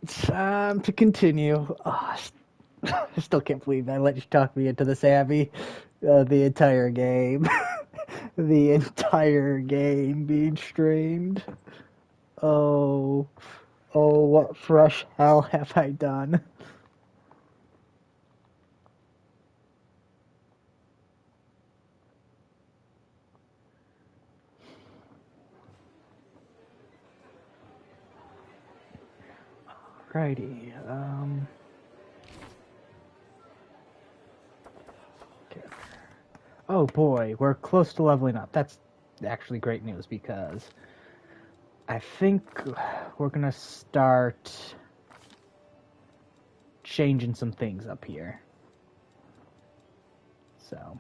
Time to continue. I still can't believe I let you talk me into this, Abby. The entire game. The entire game being streamed. Oh, oh, what fresh hell have I done? Righty, okay. Oh boy, we're close to leveling up. That's actually great news because I think we're gonna start changing some things up here. So,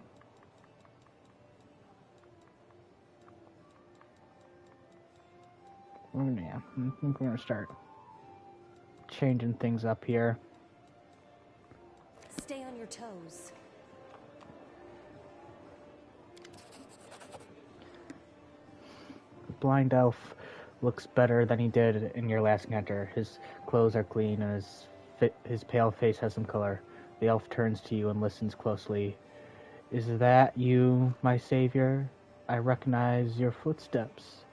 yeah, I think we're gonna start changing things up here. Stay on your toes. The blind elf looks better than he did in your last encounter. His clothes are clean and his pale face has some color. The elf turns to you and listens closely. Is that you, my savior? I recognize your footsteps.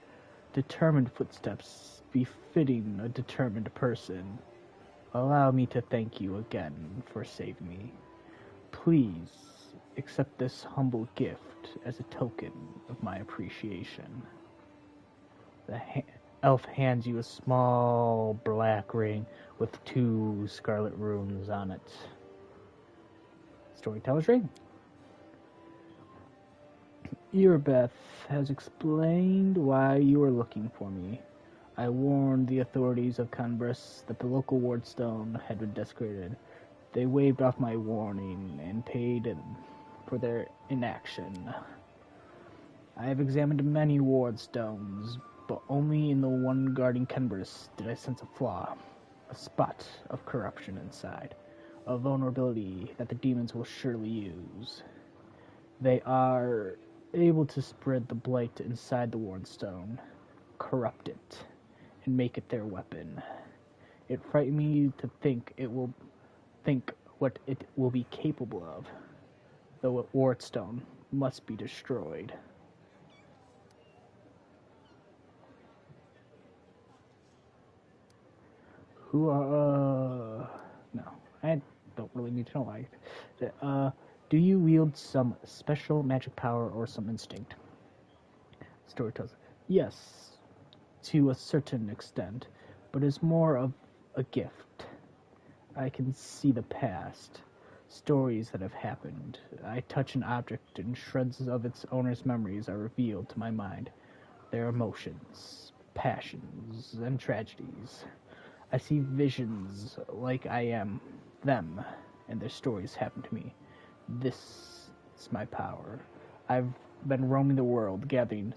Determined footsteps, befitting a determined person. Allow me to thank you again for saving me. Please accept this humble gift as a token of my appreciation. The elf hands you a small black ring with 2 scarlet runes on it. Storyteller's ring. Earbeth has explained why you are looking for me. I warned the authorities of Conbrus that the local wardstone had been desecrated. They waved off my warning and paid for their inaction. I have examined many wardstones, but only in the one guarding Conbrus did I sense a flaw, a spot of corruption inside, a vulnerability that the demons will surely use. They are able to spread the blight inside the wardstone, corrupt it, and make it their weapon. It frightened me to think what it will be capable of, though a wardstone must be destroyed. No, I don't really need to know why. Do you wield some special magic power or some instinct? Story tells it. Yes, to a certain extent, but it's more of a gift. I can see the past, stories that have happened. I touch an object and shreds of its owner's memories are revealed to my mind. Their emotions, passions, and tragedies. I see visions like I am them, and their stories happen to me. This is my power. I've been roaming the world gathering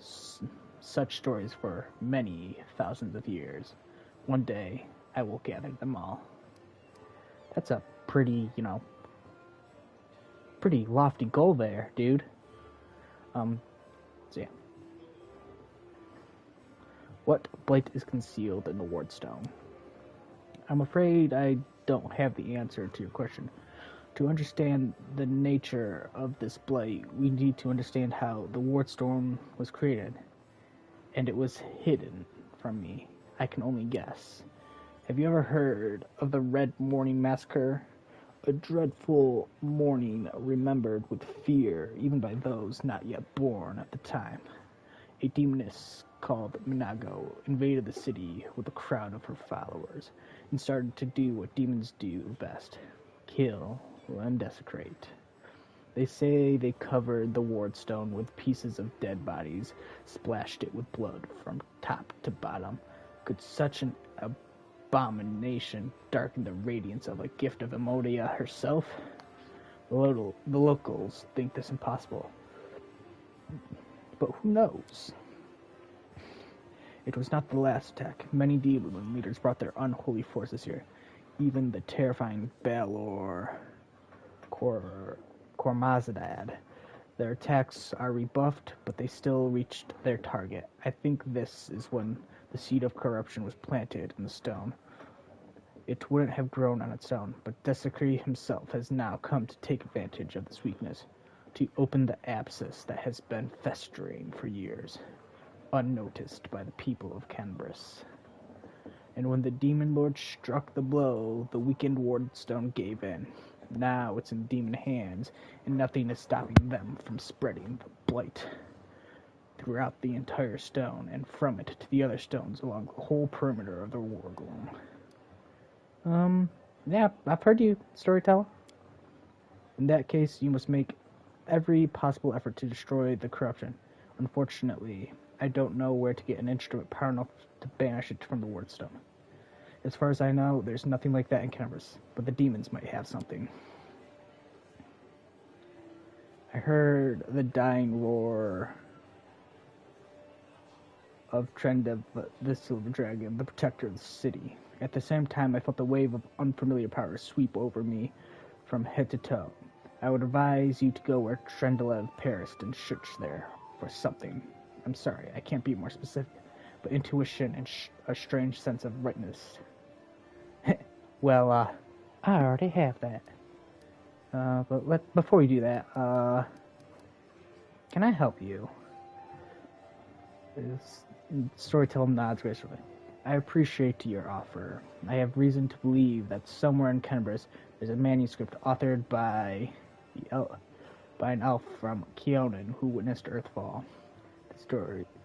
such stories for many thousands of years. One day, I will gather them all. That's a pretty, pretty lofty goal there, dude. So yeah. What blight is concealed in the wardstone? I'm afraid I don't have the answer to your question. To understand the nature of this blight, we need to understand how the wardstone was created. And it was hidden from me. I can only guess. Have you ever heard of the Red Morning Massacre? A dreadful morning remembered with fear even by those not yet born at the time. A demoness called Minago invaded the city with a crowd of her followers and started to do what demons do best: kill and desecrate. They say they covered the wardstone with pieces of dead bodies, splashed it with blood from top to bottom. Could such an abomination darken the radiance of a gift of Emodia herself? The locals think this impossible. But who knows? It was not the last attack. Many demon leaders brought their unholy forces here. Even the terrifying Balor Cormazadad. Their attacks are rebuffed, but they still reached their target. I think this is when the seed of corruption was planted in the stone. it wouldn't have grown on its own, but Desecree himself has now come to take advantage of this weakness, to open the abscess that has been festering for years, unnoticed by the people of Canberus. And when the Demon Lord struck the blow, the weakened Wardstone gave in. Now it's in demon hands, and nothing is stopping them from spreading the blight throughout the entire stone, and from it to the other stones along the whole perimeter of the Wargloom. Yeah, I've heard you, storyteller. In that case, you must make every possible effort to destroy the corruption. Unfortunately, I don't know where to get an instrument power enough to banish it from the Wardstone. As far as I know, there's nothing like that in Canberus, but the demons might have something. I heard the dying roar of Trendev, the Silver Dragon, the protector of the city. At the same time, I felt a wave of unfamiliar power sweep over me from head to toe. I would advise you to go where Trendelev perished and search there for something. I'm sorry, I can't be more specific, but intuition and a strange sense of rightness. Well, I already have that. But before we do that, can I help you? Storyteller nods gracefully. I appreciate your offer. I have reason to believe that somewhere in Canberra there's a manuscript authored by an elf from Keonan who witnessed Earthfall.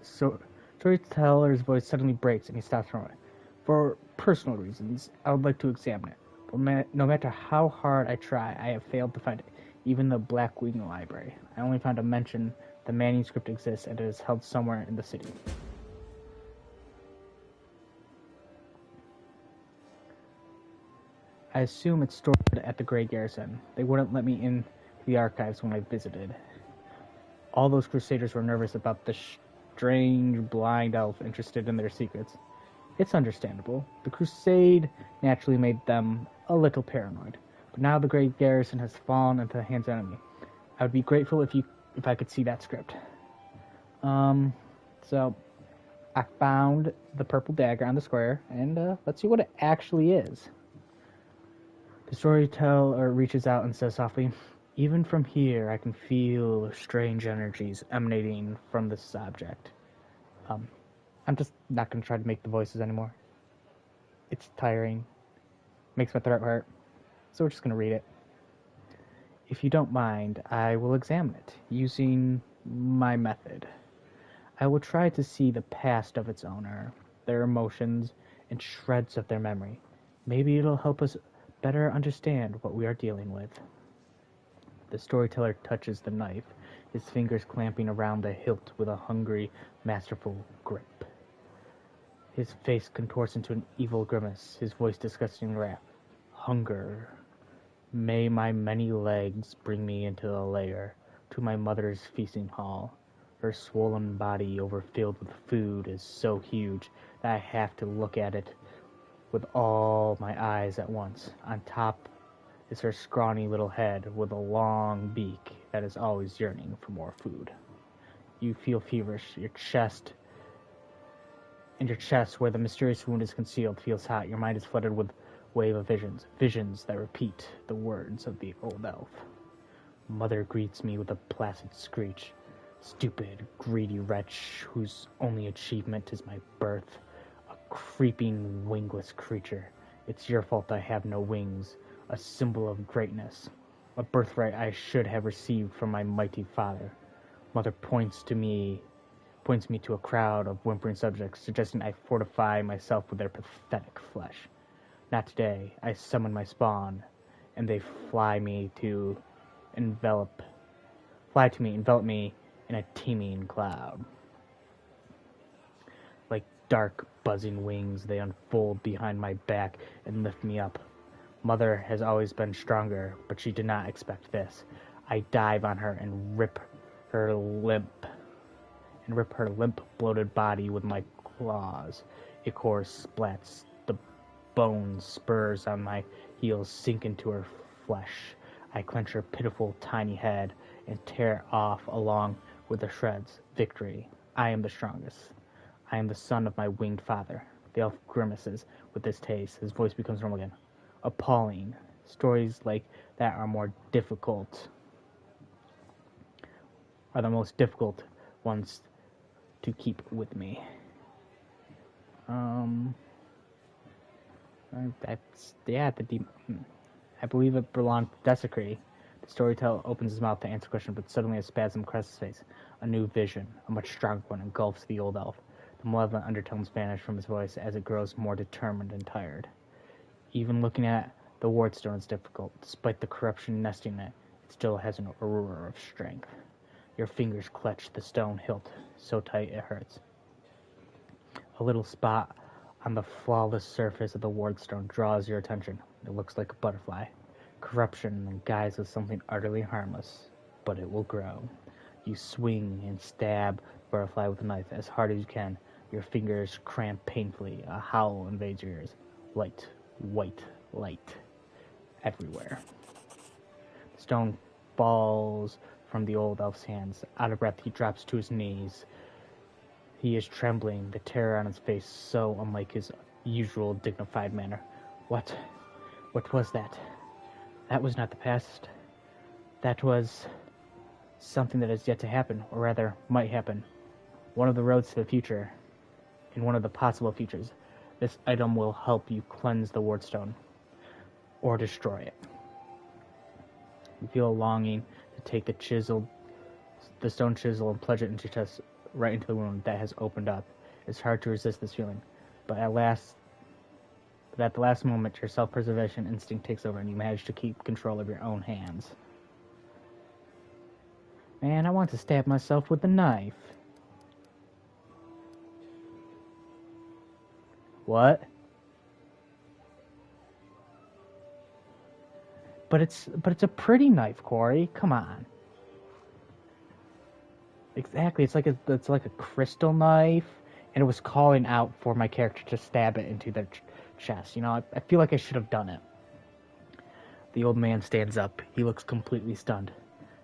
Storyteller's voice suddenly breaks and he stops for a moment. For personal reasons, I would like to examine it. But no matter how hard I try, I have failed to find it. Even the Blackwing Library. I only found a mention the manuscript exists and it is held somewhere in the city. I assume it's stored at the Grey Garrison. They wouldn't let me in the archives when I visited. All those crusaders were nervous about the strange blind elf interested in their secrets. It's understandable. The crusade naturally made them a little paranoid. But now the Grey Garrison has fallen into the hands of the enemy. I would be grateful if I could see that script. So I found the purple dagger on the square, and let's see what it actually is. The storyteller reaches out and says softly, "Even from here, I can feel strange energies emanating from this object." I'm just not going to try to make the voices anymore. It's tiring. Makes my throat hurt. So we're just going to read it. If you don't mind, I will examine it using my method. I will try to see the past of its owner, their emotions, and shreds of their memory. Maybe it'll help us better understand what we are dealing with. The storyteller touches the knife, his fingers clamping around the hilt with a hungry, masterful grip. His face contorts into an evil grimace, his voice disgusting wrath. Hunger. May my many legs bring me into the lair, to my mother's feasting hall. Her swollen body overfilled with food is so huge that I have to look at it with all my eyes at once. On top is her scrawny little head with a long beak that is always yearning for more food. You feel feverish. Your chest where the mysterious wound is concealed feels hot. Your mind is flooded with wave of visions that repeat the words of the old elf. Mother greets me with a placid screech. Stupid, greedy wretch whose only achievement is my birth. A creeping, wingless creature. It's your fault I have no wings. A symbol of greatness. A birthright I should have received from my mighty father. Mother points me to a crowd of whimpering subjects, suggesting I fortify myself with their pathetic flesh. Not today. I summon my spawn, and they envelop me in a teeming cloud. Like dark, buzzing wings, they unfold behind my back and lift me up. Mother has always been stronger, but she did not expect this. I dive on her and rip her limp, bloated body with my claws. Ichor splats. The bone spurs on my heels sink into her flesh. I clench her pitiful tiny head and tear it off along with the shreds. Victory. I am the strongest. I am the son of my winged father. The elf grimaces with this taste. His voice becomes normal again. Appalling. Stories like that are the most difficult ones to keep with me. I believe it belonged to Desecree. The storyteller opens his mouth to answer the question, but suddenly a spasm crosses his face. A new vision, a much stronger one, engulfs the old elf. The malevolent undertones vanish from his voice as it grows more determined and tired. Even looking at the wardstone is difficult. Despite the corruption nesting in it, it still has an aurora of strength. Your fingers clutch the stone hilt so tight it hurts. A little spot on the flawless surface of the wardstone draws your attention. It looks like a butterfly. Corruption in the guise of something utterly harmless, but it will grow. You swing and stab the butterfly with a knife as hard as you can. Your fingers cramp painfully. A howl invades your ears. Light, white light, everywhere. The stone falls from the old elf's hands. Out of breath, he drops to his knees. He is trembling, the terror on his face so unlike his usual dignified manner. What was that? That was not the past. That was something that is yet to happen, or rather, might happen. One of the roads to the future, in one of the possible futures. This item will help you cleanse the wardstone, or destroy it. You feel a longing to take the stone chisel, and plunge it into your chest, right into the wound that has opened up. It's hard to resist this feeling, but at the last moment, your self-preservation instinct takes over, and you manage to keep control of your own hands. Man, I want to stab myself with a knife. What? But it's a pretty knife, Corey. Come on. Exactly. It's like a crystal knife, and it was calling out for my character to stab it into their chest. You know, I feel like I should have done it. The old man stands up. He looks completely stunned.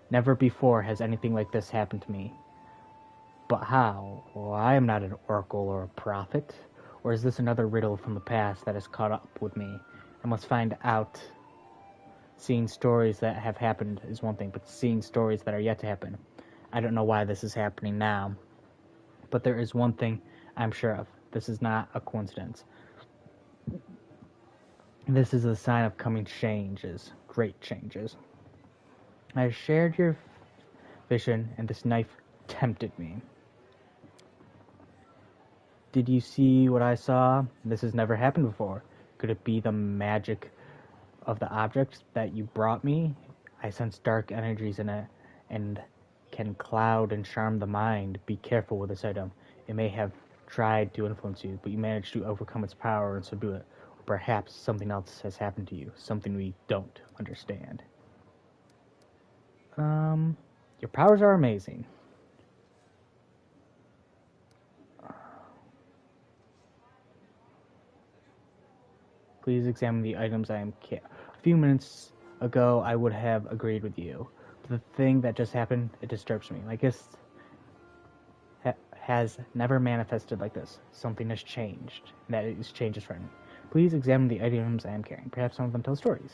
Never before has anything like this happened to me. But how? Well, I am not an oracle or a prophet. Or is this another riddle from the past that has caught up with me? I must find out. Seeing stories that have happened is one thing, but seeing stories that are yet to happen. I don't know why this is happening now. But there is one thing I'm sure of. This is not a coincidence. This is a sign of coming changes. Great changes. I shared your vision, and this knife tempted me. Did you see what I saw? This has never happened before. Could it be the magic of the object that you brought me? I sense dark energies in it, and can cloud and charm the mind. Be careful with this item. It may have tried to influence you, but you managed to overcome its power and subdue it. Or perhaps something else has happened to you, something we don't understand. Your powers are amazing. Please examine the items I am A few minutes ago, I would have agreed with you. But the thing that just happened, it disturbs me. Like this has never manifested like this. Something has changed. That is change is frightening. Please examine the items I am carrying. Perhaps some of them tell stories.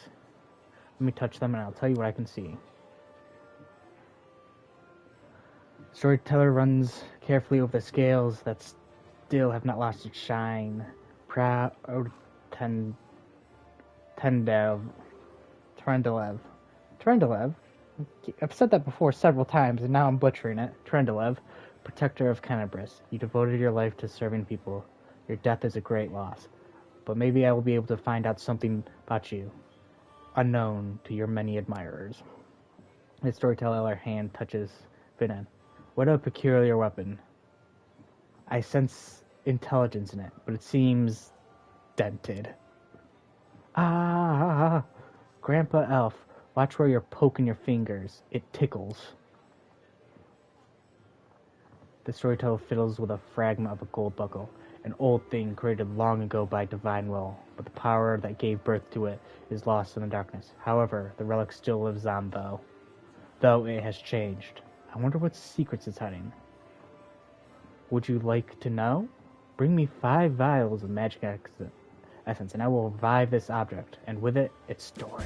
Let me touch them and I'll tell you what I can see. Storyteller runs carefully over the scales that still have not lost its shine. Proud Trendelev. I've said that before several times, and now I'm butchering it. Trendelev, protector of Canabris. You devoted your life to serving people. Your death is a great loss. But maybe I will be able to find out something about you, unknown to your many admirers. The storyteller hand touches Finan. What a peculiar weapon. I sense intelligence in it, but it seems dented. Grandpa Elf, watch where you're poking your fingers. It tickles. The storyteller fiddles with a fragment of a gold buckle, an old thing created long ago by divine will, but the power that gave birth to it is lost in the darkness. However, the relic still lives on, though it has changed. I wonder what secrets it's hiding. Would you like to know? Bring me 5 vials of magic essence, and I will revive this object, and with it, its story.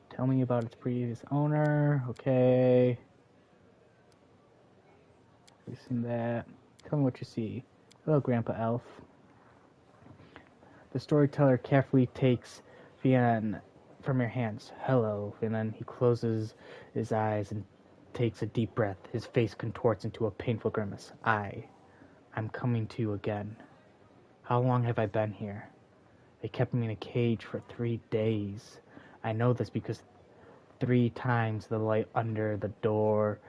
Tell me about its previous owner. Okay. We've seen that. Tell me what you see. Hello, Grandpa Elf. The storyteller carefully takes Vian from your hands. Hello, and then he closes his eyes and takes a deep breath. His face contorts into a painful grimace. I'm coming to you again. How long have I been here? They kept me in a cage for 3 days. I know this because 3 times the light under the door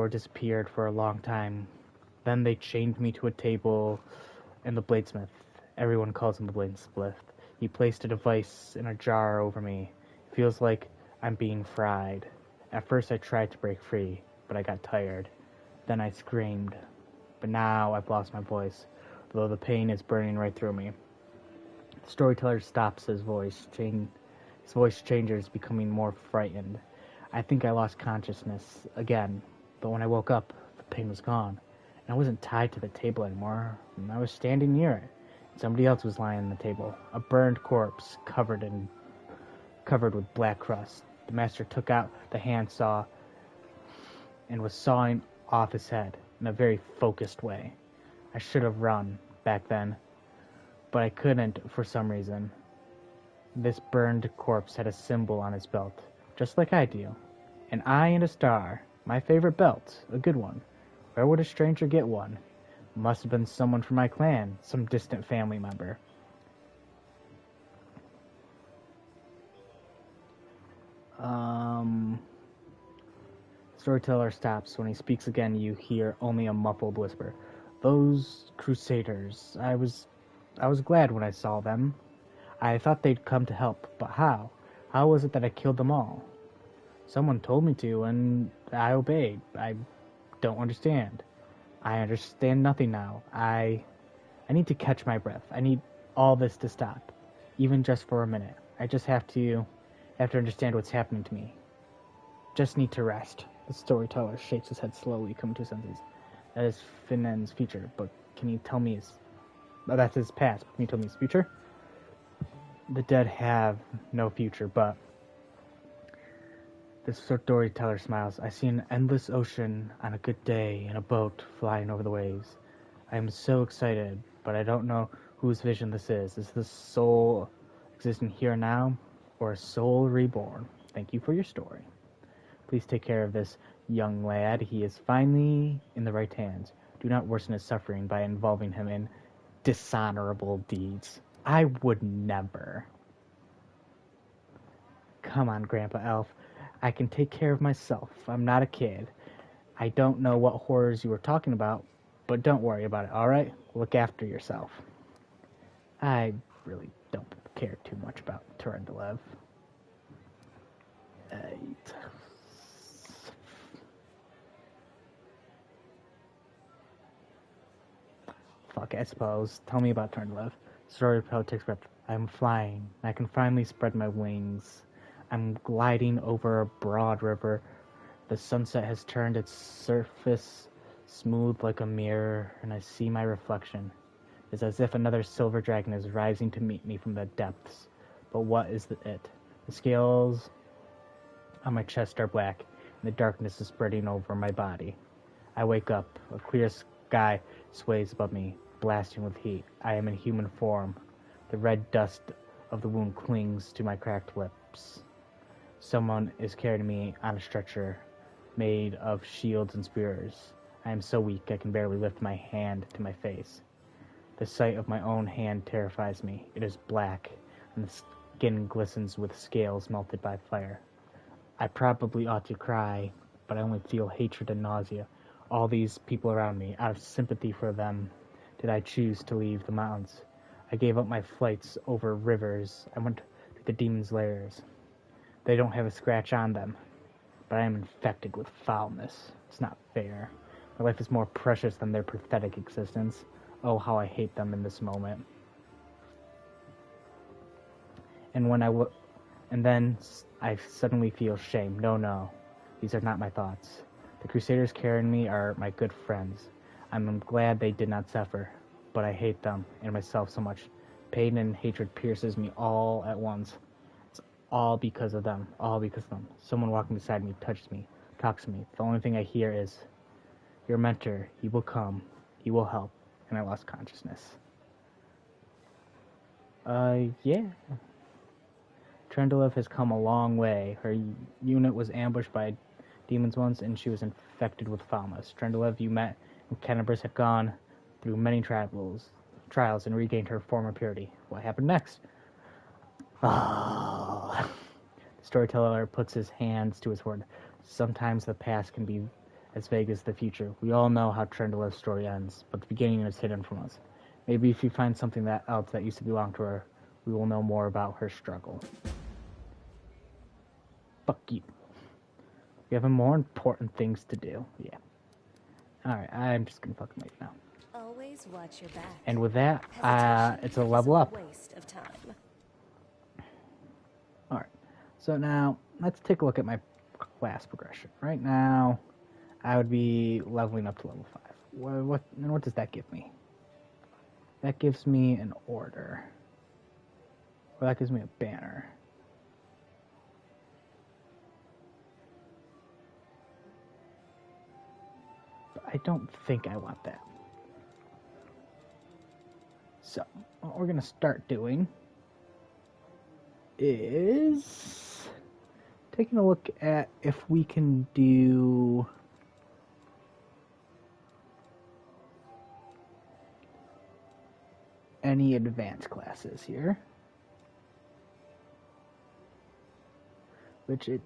disappeared for a long time. Then they chained me to a table in the bladesmith. Everyone calls him the bladesmith. He placed a device in a jar over me. It feels like I'm being fried. At first I tried to break free, but I got tired. Then I screamed. But now I've lost my voice, though the pain is burning right through me. The storyteller stops. His voice changes, becoming more frightened. I think I lost consciousness again, but when I woke up, the pain was gone. And I wasn't tied to the table anymore. I was standing near it. Somebody else was lying on the table, a burned corpse covered with black crust. The master took out the handsaw and was sawing off his head in a very focused way. I should have run back then, but I couldn't for some reason. This burned corpse had a symbol on his belt, just like I do. An eye and a star. My favorite belt, a good one. Where would a stranger get one? Must have been someone from my clan, some distant family member. Storyteller stops. When he speaks again, you hear only a muffled whisper. Those crusaders. I was glad when I saw them. I thought they'd come to help, but how? How was it that I killed them all? Someone told me to, and I obeyed. I don't understand. I understand nothing now. I need to catch my breath. I need all this to stop, even just for a minute. I just have to understand what's happening to me. Just need to rest. The storyteller shakes his head slowly, coming to his senses. That is Finan's future, but can you tell me that's his past, but can you tell me his future? The dead have no future, but... The storyteller smiles. I see an endless ocean on a good day in a boat flying over the waves. I am so excited, but I don't know whose vision this is. Is this soul existing here now, or a soul reborn? Thank you for your story. Please take care of this young lad. He is finally in the right hands. Do not worsen his suffering by involving him in dishonorable deeds. I would never. Come on, Grandpa Elf. I can take care of myself. I'm not a kid. I don't know what horrors you were talking about, but don't worry about it, alright? Look after yourself. I really don't care too much about Turandalev. Fuck, I suppose. Tell me about Turandalev. Storyteller takes breath. I'm flying. I can finally spread my wings. I'm gliding over a broad river. The sunset has turned its surface smooth like a mirror, and I see my reflection. It's as if another silver dragon is rising to meet me from the depths. But what is it? The scales on my chest are black, and the darkness is spreading over my body. I wake up. A clear sky sways above me, blasting with heat. I am in human form. The red dust of the wound clings to my cracked lips. Someone is carrying me on a stretcher made of shields and spears. I am so weak I can barely lift my hand to my face. The sight of my own hand terrifies me. It is black, and the skin glistens with scales melted by fire. I probably ought to cry, but I only feel hatred and nausea. All these people around me, out of sympathy for them, did I choose to leave the mountains. I gave up my flights over rivers. I went to the demons' lairs. They don't have a scratch on them, but I am infected with foulness. It's not fair. My life is more precious than their pathetic existence. Oh, how I hate them in this moment. And then I suddenly feel shame. No, these are not my thoughts. The Crusaders carrying me are my good friends. I'm glad they did not suffer, but I hate them and myself so much. Pain and hatred pierces me all at once. It's all because of them. All because of them. Someone walking beside me touches me, talks to me. The only thing I hear is, "Your mentor, he will come, he will help," and I lost consciousness. Yeah. Trendolev has come a long way. Her unit was ambushed by demons once, and she was infected with Falmus. Trendolev you met in Cannabis had gone through many trials and regained her former purity. What happened next? Oh. The storyteller puts his hands to his forehead. Sometimes the past can be as vague as the future. We all know how Trendolev's story ends, but the beginning is hidden from us. Maybe if you find something else that used to belong to her, we will know more about her struggle. Fuck you. We have more important things to do. Yeah. Alright, I'm just gonna fucking leave now. Always watch your back. And with that, it's a level up. Waste of time. Alright. So now, let's take a look at my class progression. Right now, I would be leveling up to level 5. What does that give me? That gives me an order. Or that gives me a banner. But I don't think I want that. So, what we're going to start doing is taking a look at if we can do any advanced classes here, which it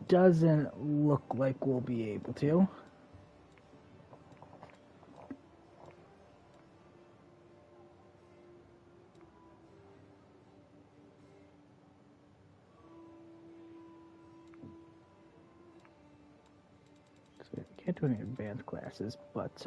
doesn't look like we'll be able to. So we can't do any advanced classes, but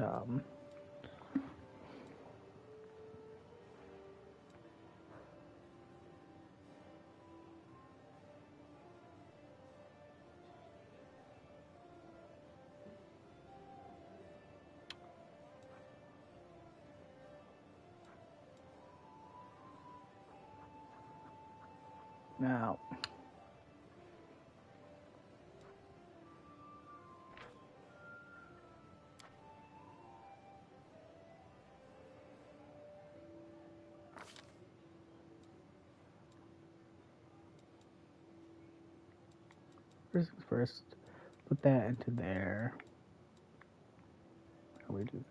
now first put that into there. How do we do that?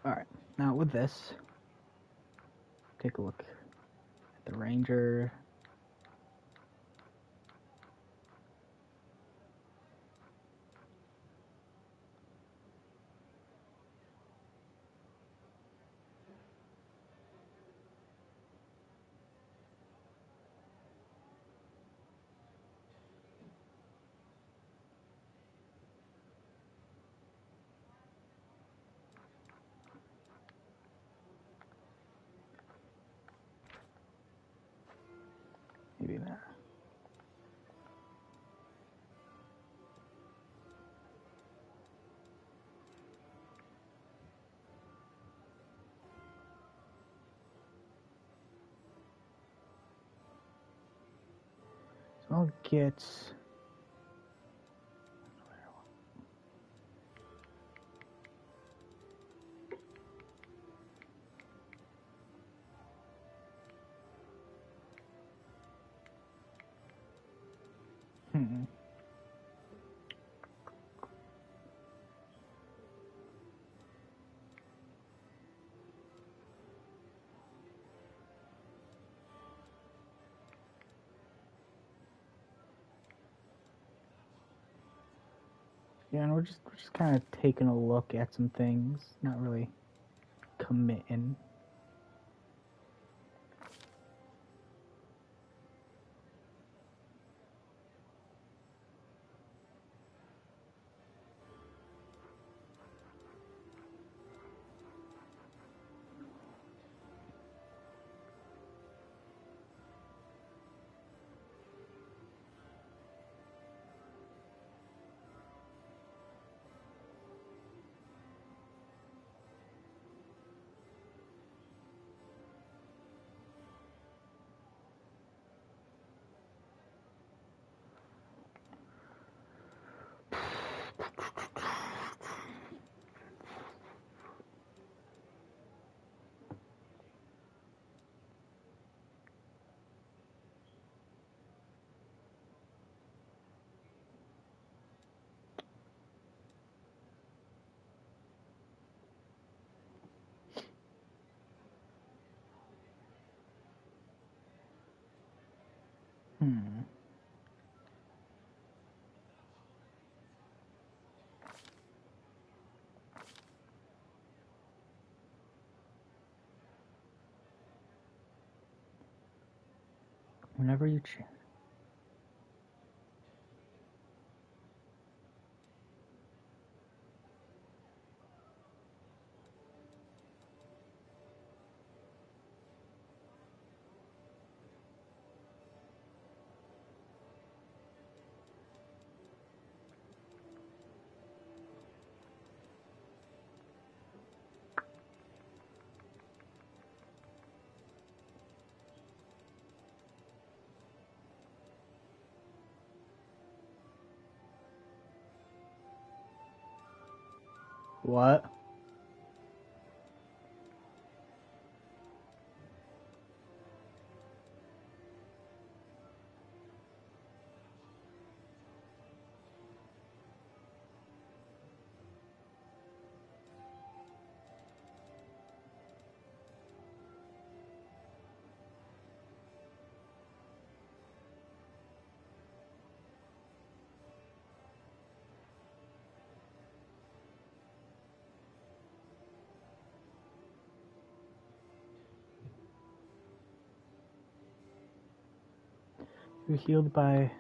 Alright, now with this, take a look at the Ranger. Maybe not. So I'll get yeah, and we're just kind of taking a look at some things, not really committing. Whenever you choose. What? You're healed by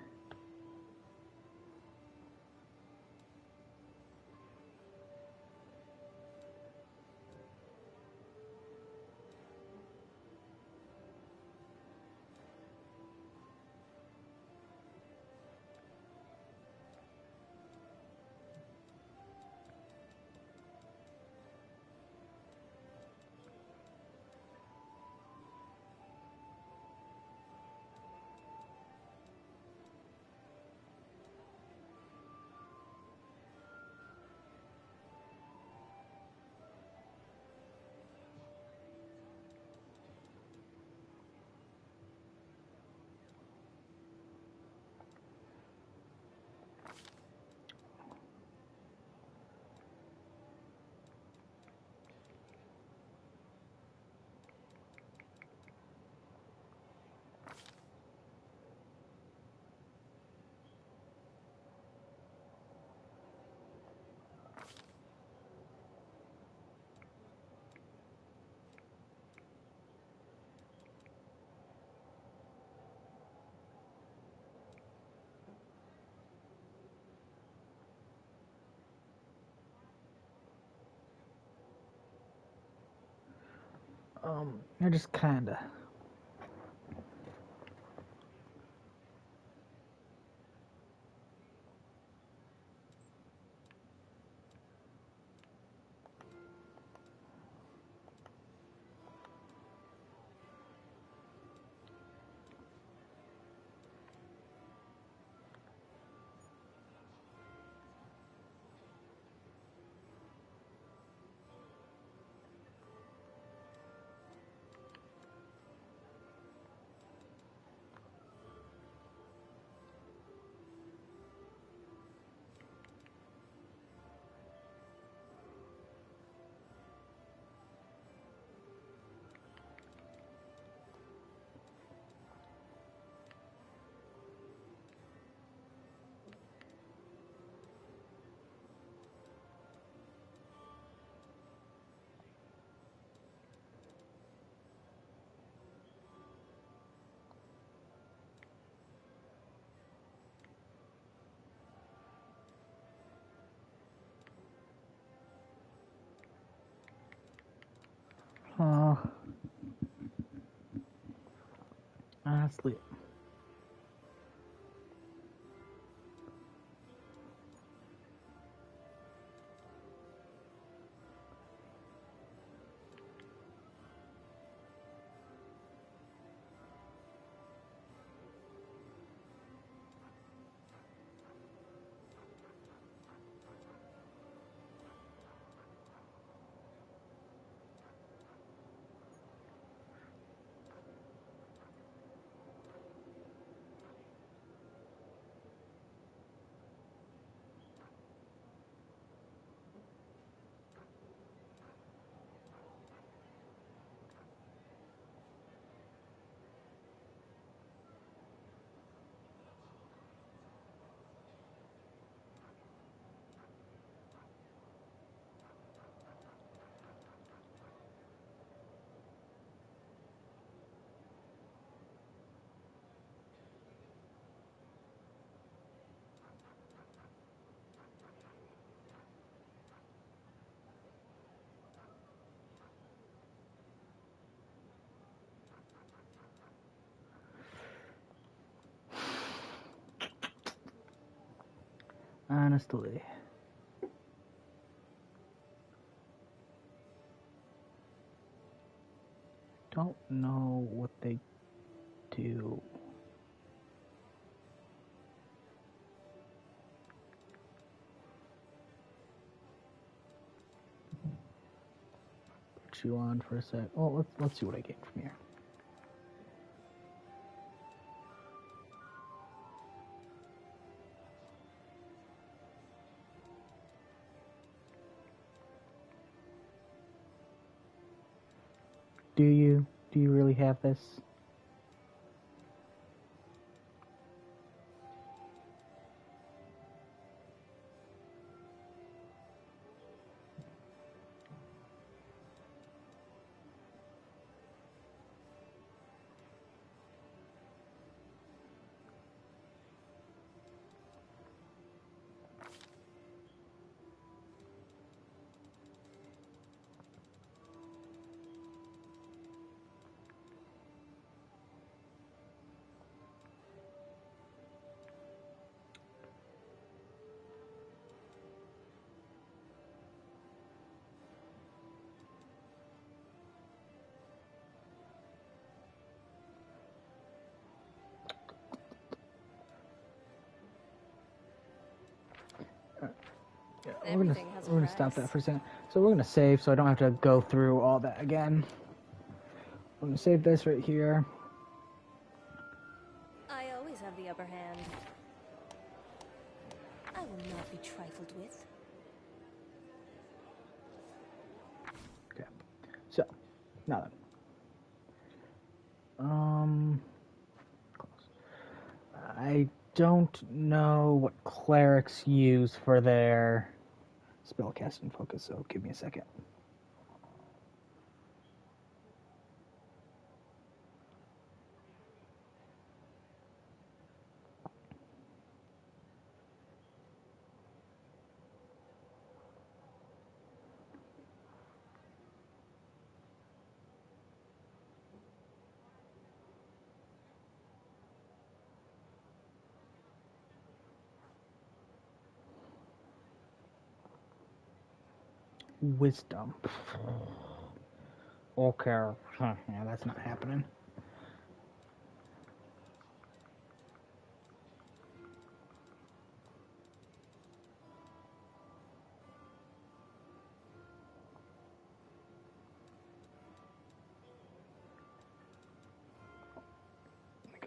you're just kinda. Honestly. Honestly. Don't know what they do. Put you on for a sec. Oh, let's see what I get from here. Do you really have this? Everything has a We're gonna price. stop that for a second. So we're gonna save, so I don't have to go through all that again. I'm gonna save this right here. I always have the upper hand. I will not be trifled with. Okay. So now then. I don't know what clerics use for their spellcasting focus, so give me a second. Wisdom. Okay. Yeah, that's not happening.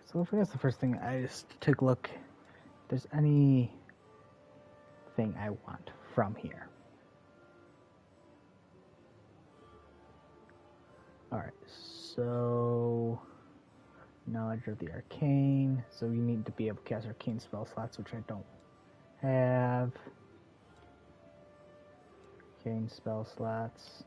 So I guess the first thing I just took a look. If there's anything I want from here. Alright, so knowledge of the arcane. So you need to be able to cast arcane spell slots, which I don't have. Arcane spell slots.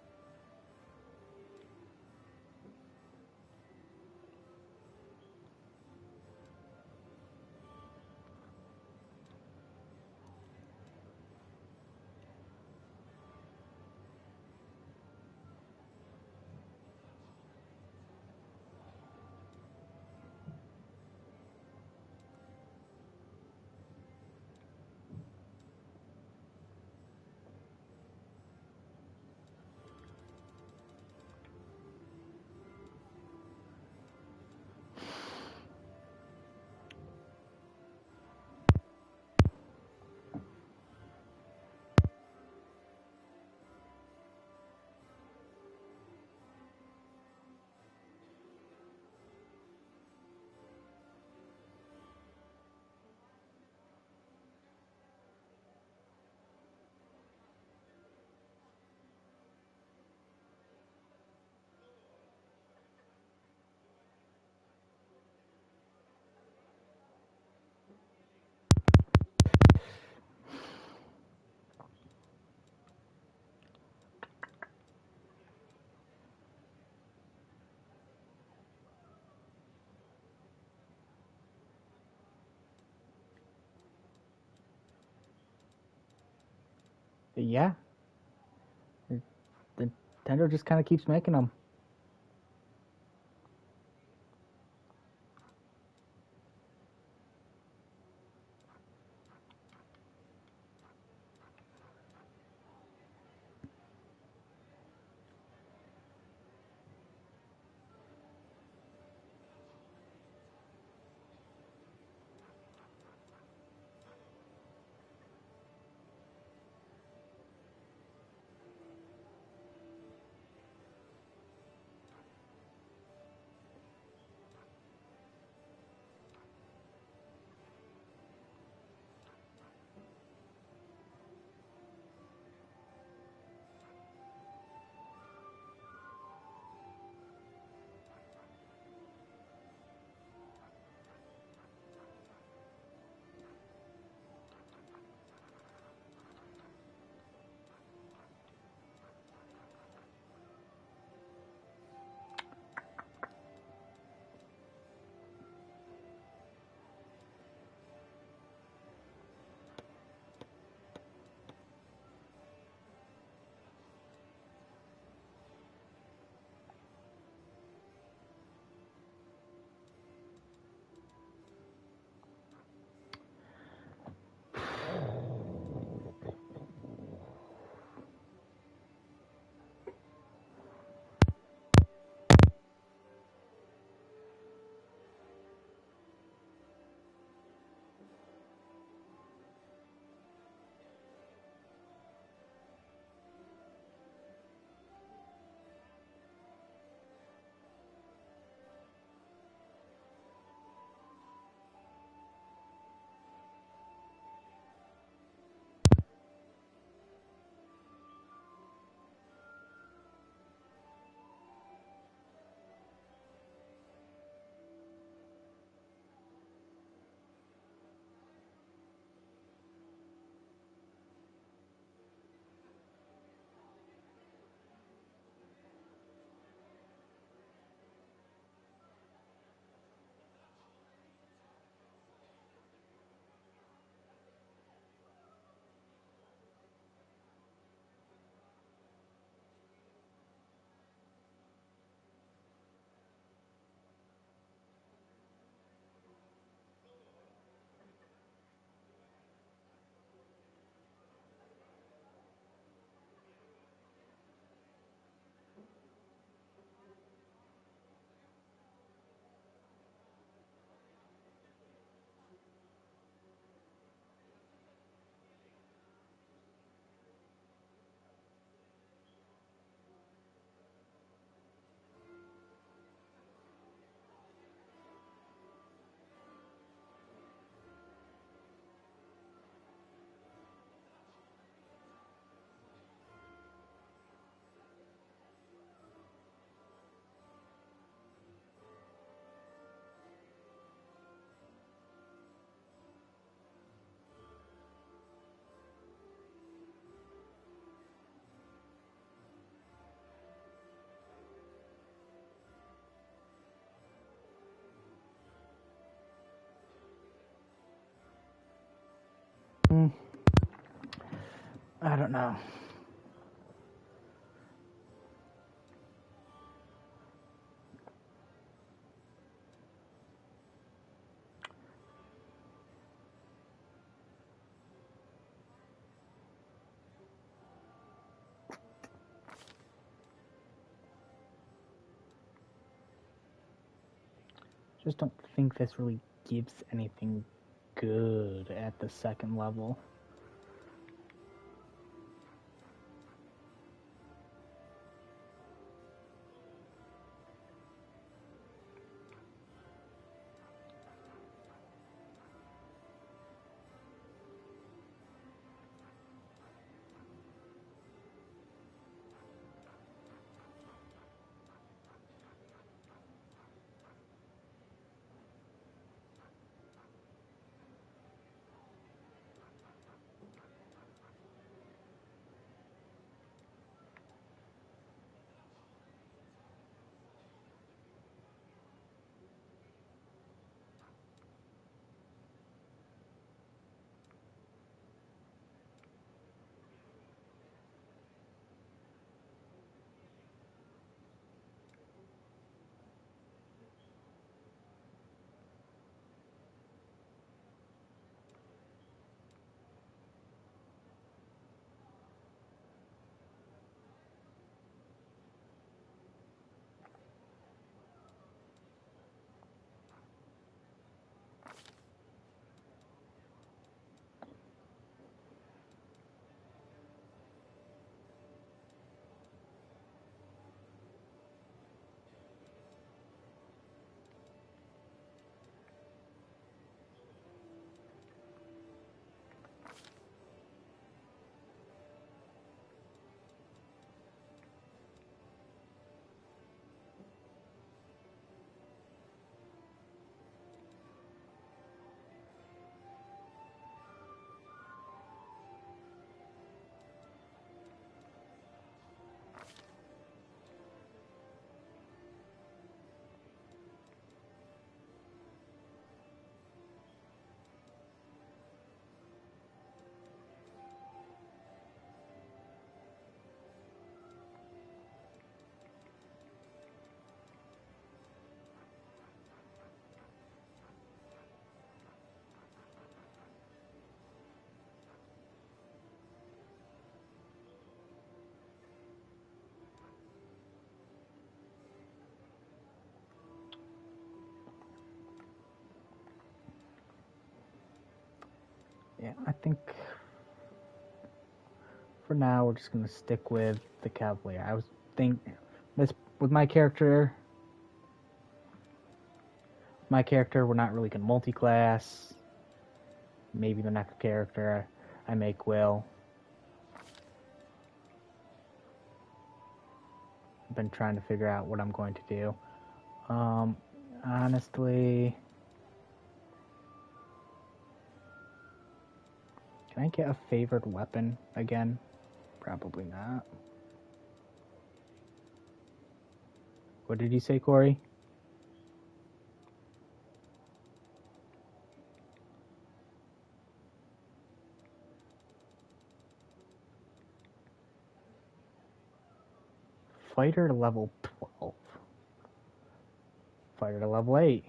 But yeah, the Nintendo just kind of keeps making them. I don't know. Just don't think this really gives anything good at the second level. Yeah, I think for now we're just gonna stick with the Cavalier. I was think this with my character. My character, we're not really gonna multi-class. Maybe the next character I make will. I've been trying to figure out what I'm going to do. Honestly, can I get a favored weapon again? Probably not. What did you say, Corey? Fighter to level 12. Fighter to level 8.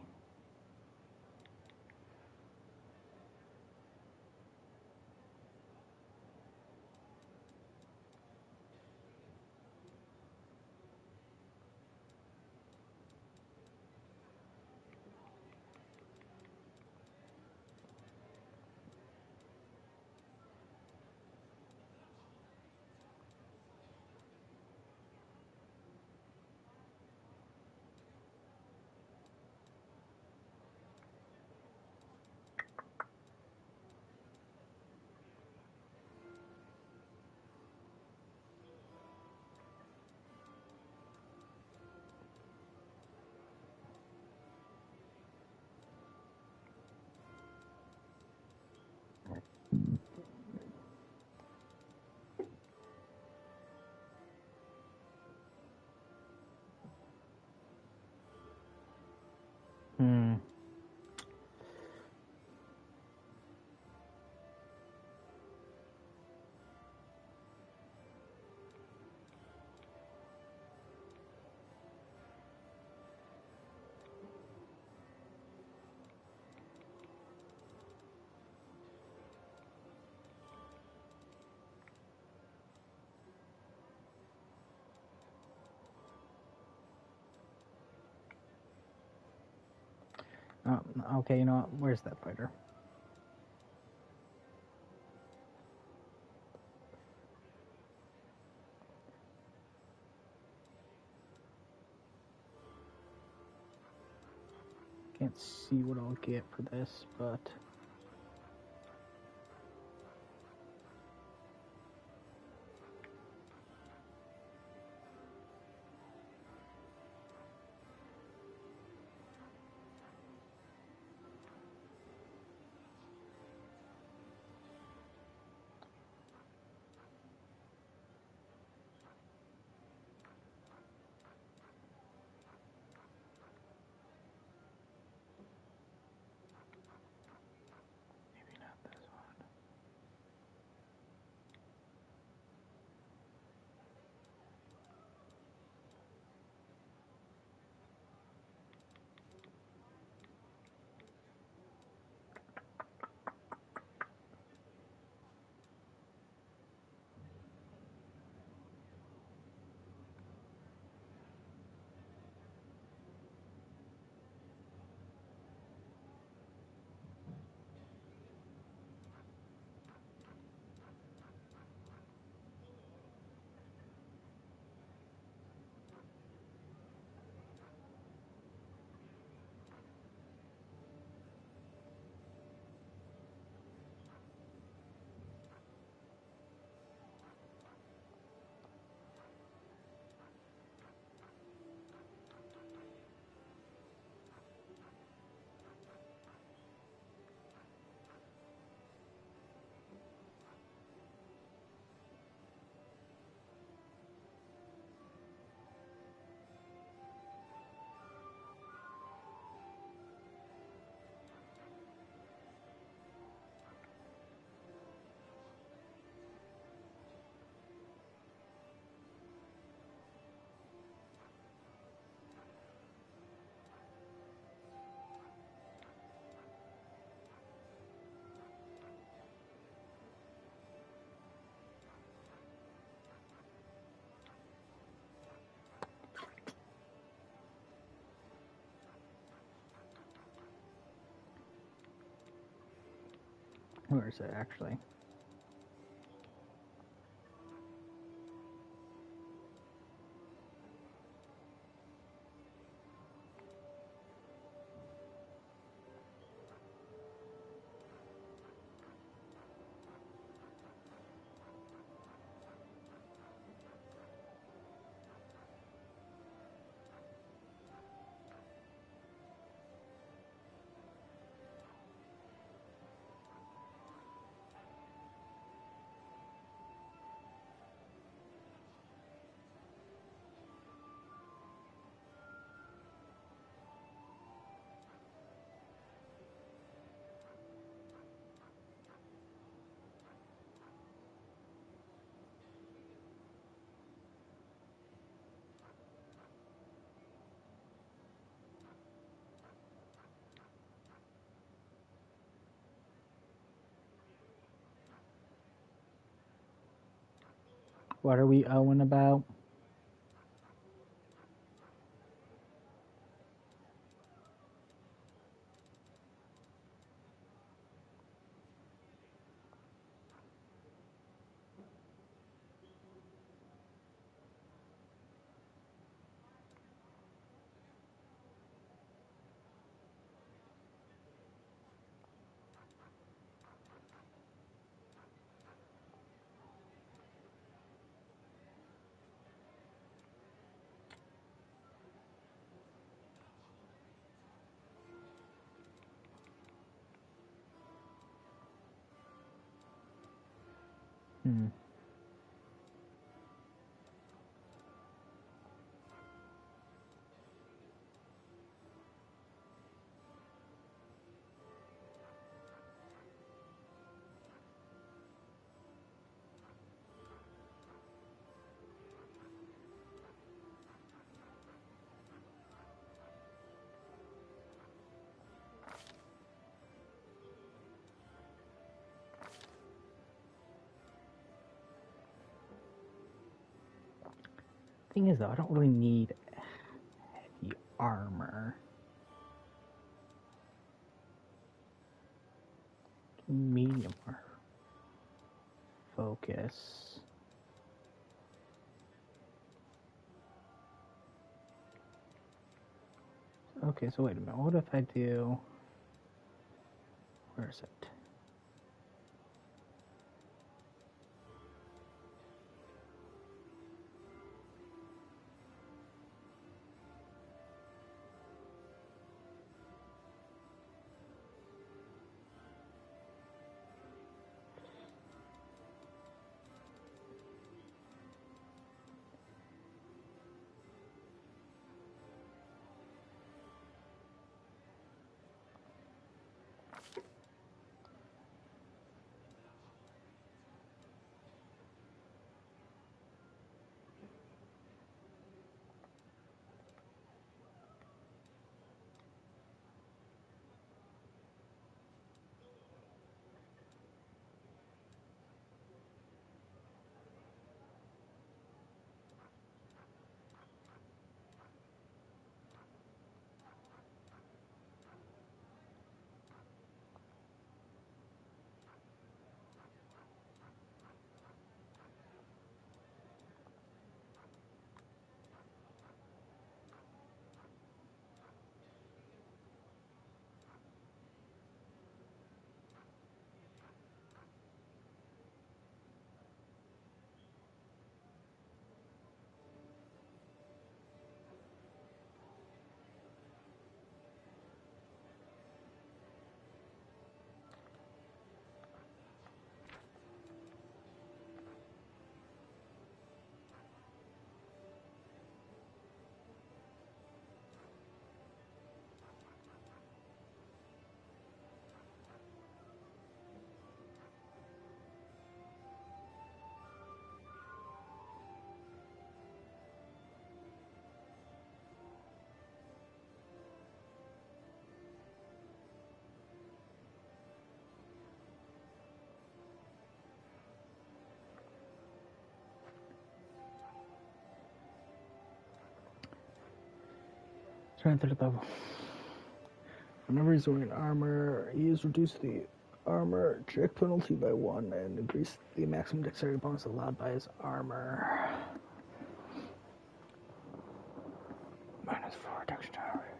Okay, you know what? Where's that fighter? Can't see what I'll get for this, but... maybe not this one. Where is it, actually? What are we owing about? Hmm. Thing is, though, I don't really need heavy armor. medium or focus. Okay, so wait a minute. What if I do... Where is it? Trying to level. Whenever he's wearing armor, he has reduced the armor check penalty by 1 and increased the maximum dexterity bonus allowed by his armor. -4 dexterity.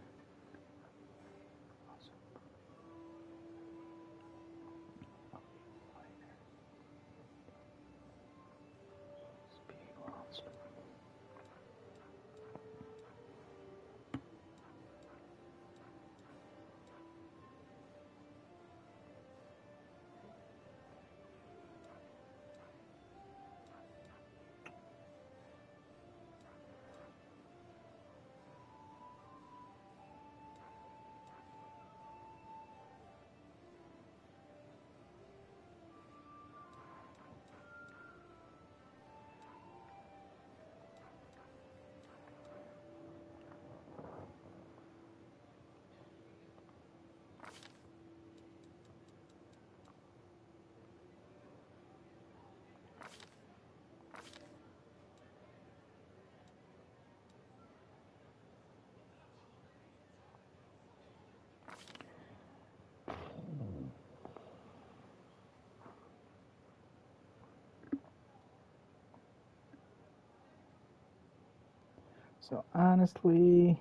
So honestly,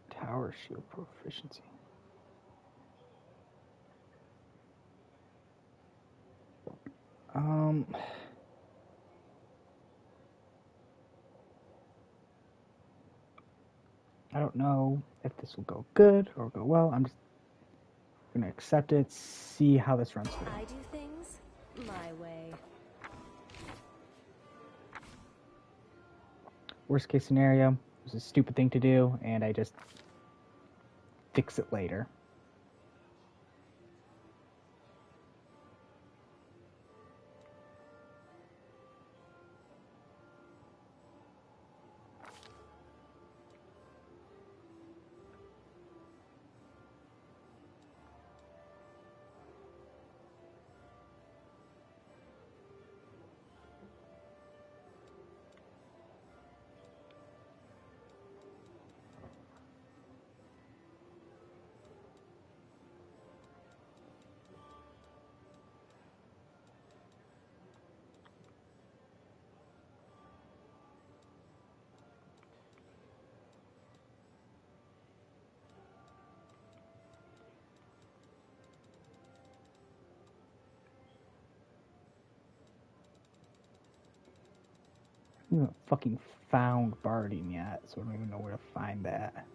tower shield proficiency. I don't know if this will go good or go well. I'm just gonna accept it, see how this runs through. I do things my way. Worst case scenario, it was a stupid thing to do, and I just fix it later. We haven't fucking found barding yet, so I don't even know where to find that.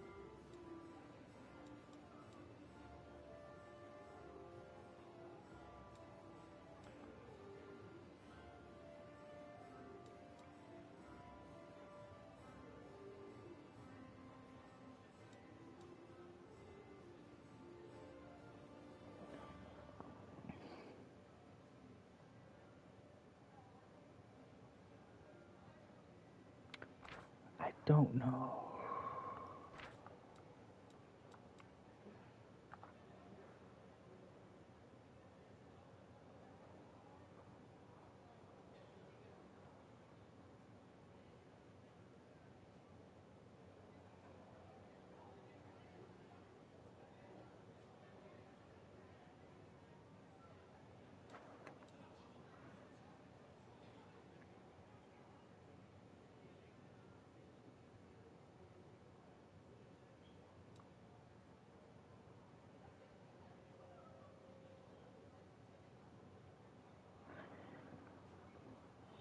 I don't know.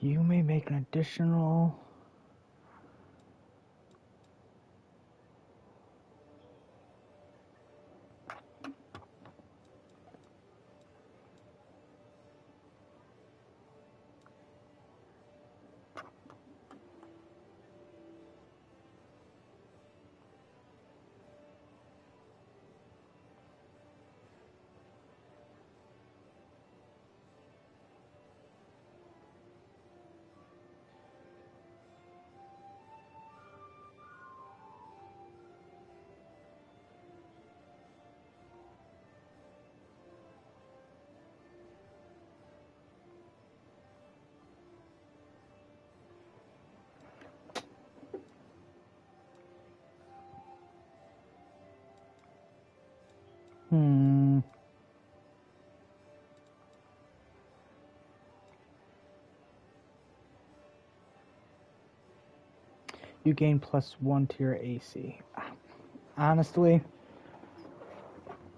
You may make an additional... You gain +1 to your AC. Honestly,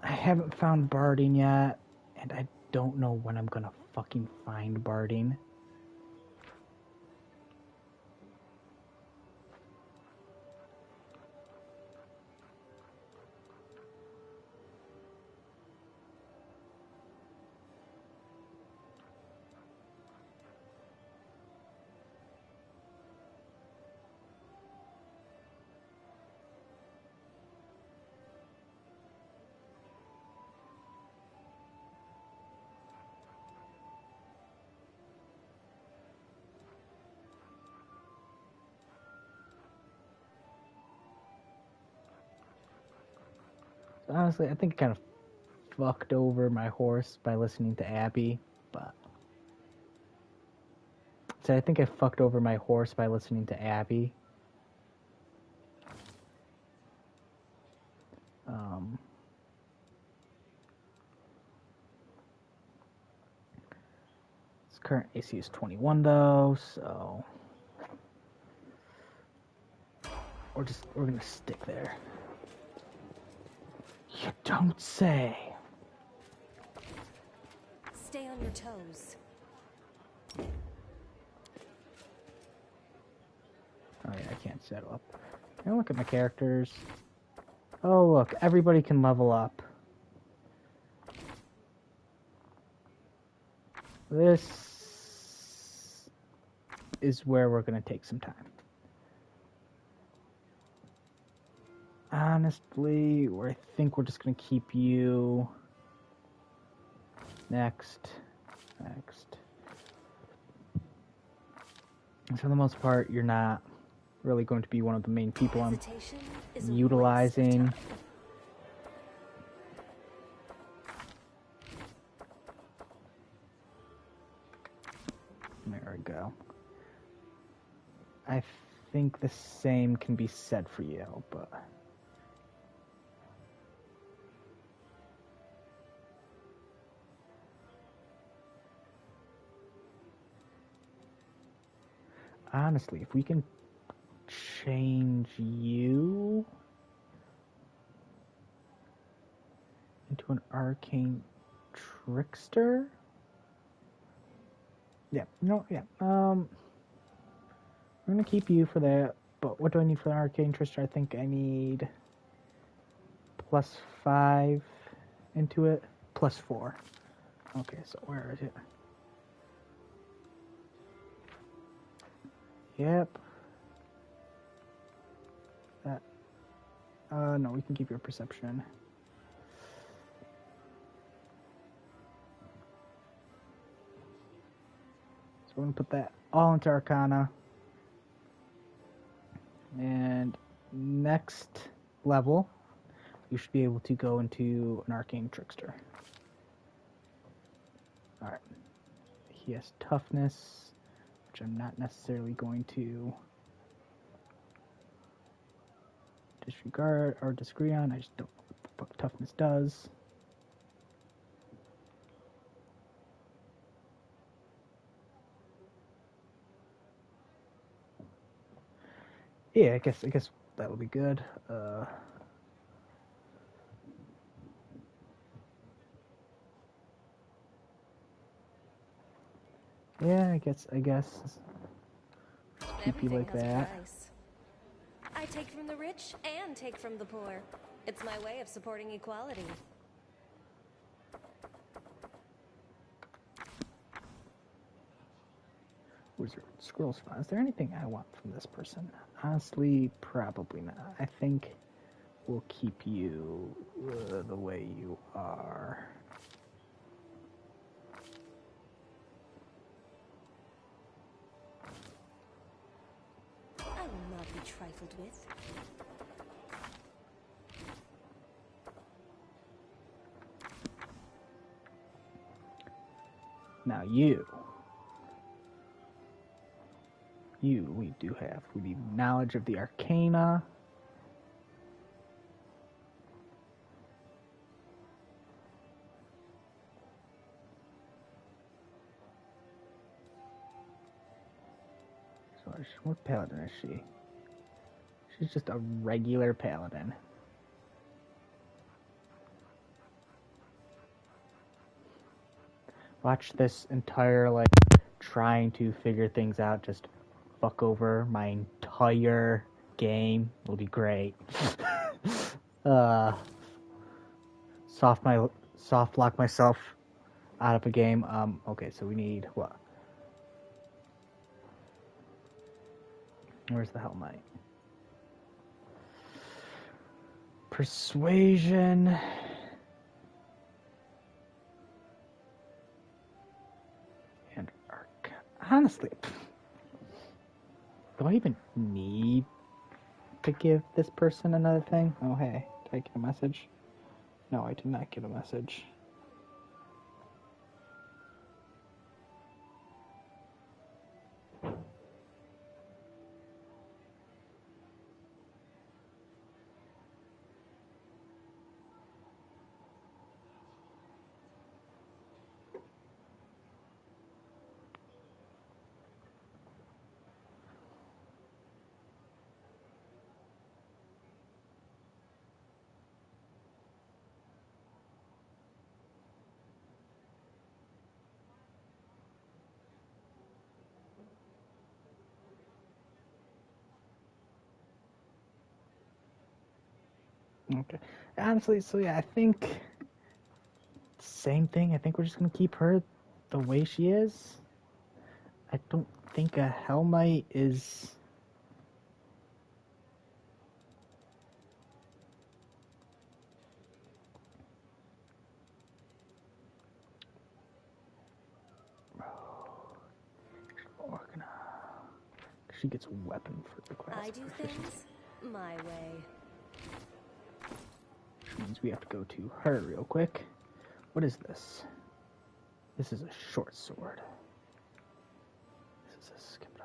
I haven't found barding yet, and I don't know when I'm gonna fucking find barding. Honestly, I think I kind of fucked over my horse by listening to Abby, but... So I think I fucked over my horse by listening to Abby. His current AC is 21 though, so... We're gonna stick there. You don't say. Stay on your toes. Oh yeah, I can't settle up. Can I look at my characters? Oh look, everybody can level up. This is where we're gonna take some time. Honestly, I think we're just gonna keep you next. And for the most part, you're not really going to be one of the main people I'm utilizing. There we go. I think the same can be said for you, but... Honestly, if we can change you into an arcane trickster? Yeah, no, yeah. I'm gonna keep you for that, but what do I need for the arcane trickster? I think I need +5 into it, +4. Okay, so where is it? Yep. That. No, we can keep your perception. So we're gonna put that all into Arcana. And next level, you should be able to go into an Arcane Trickster. Alright. He has Toughness, which I'm not necessarily going to disregard or disagree on. I just don't know what the fuck Toughness does. Yeah, I guess that'll be good. Yeah, I guess just keep you like Everything has a that. price. I take from the rich and take from the poor. It's my way of supporting equality. Wizard scroll spot. Is there anything I want from this person? Honestly, probably not. I think we'll keep you the way you are. I will not be trifled with. Now we do have. We need knowledge of the arcana. So what paladin is she? She's just a regular paladin. Watch this entire trying to figure things out just fuck over my entire game. It'll be great. Soft lock myself out of a game. Okay, so we need what? Where's the Hell Knight? Persuasion. And honestly, do I even need to give this person another thing? Oh, hey, did I get a message? No, I did not get a message. Okay. Honestly, so yeah, I think same thing. I think we're just gonna keep her the way she is. I don't think a Hell Knight is. She gets a weapon for the class. I do things my way. Which means we have to go to her real quick. What is this? This is a short sword. This is a skipper.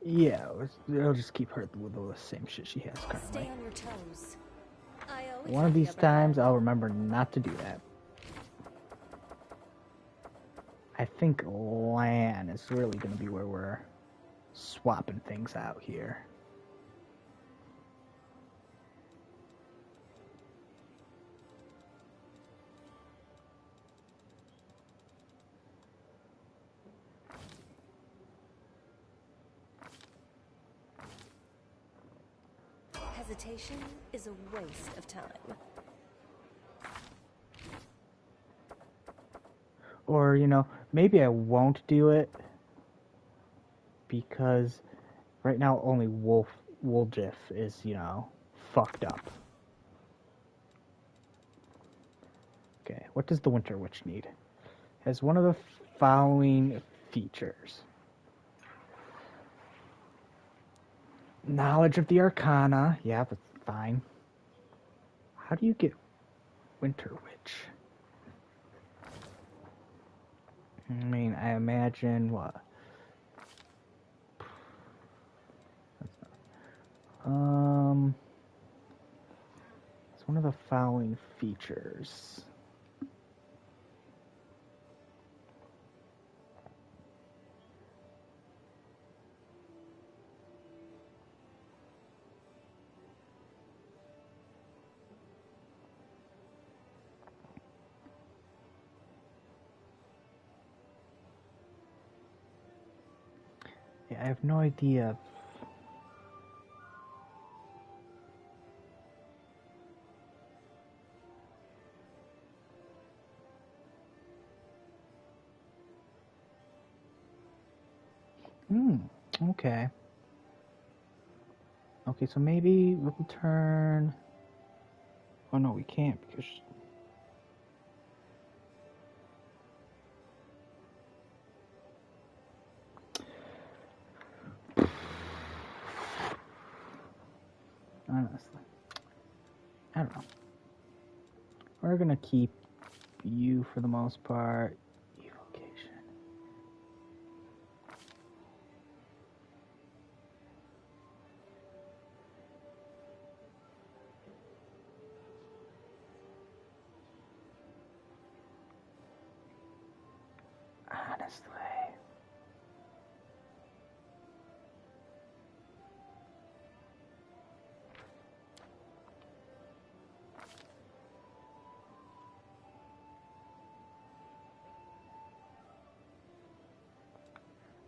Yeah, it'll just keep her with the same shit she has Stay currently. on your toes. I always One have of the these upper times, hand. I'll remember not to do that. I think LAN is really going to be where we're swapping things out here. Hesitation is a waste of time. Or, maybe I won't do it because right now only Wolgiff is, fucked up. Okay, what does the Winter Witch need? Has one of the following features. Knowledge of the Arcana. Yeah, that's fine. How do you get Winter Witch? I mean, I imagine what? It's one of the following features. Yeah, I have no idea. Okay. Okay, so maybe we'll turn... Oh no, we can't because... Honestly, I don't know. We're gonna keep you for the most part. Evocation. Honestly.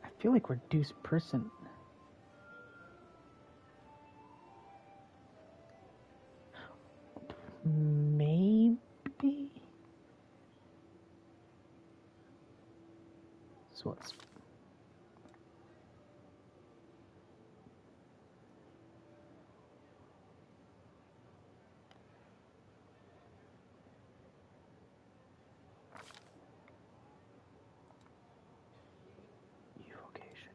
I feel like reduce person. Maybe? So what's... Evocation.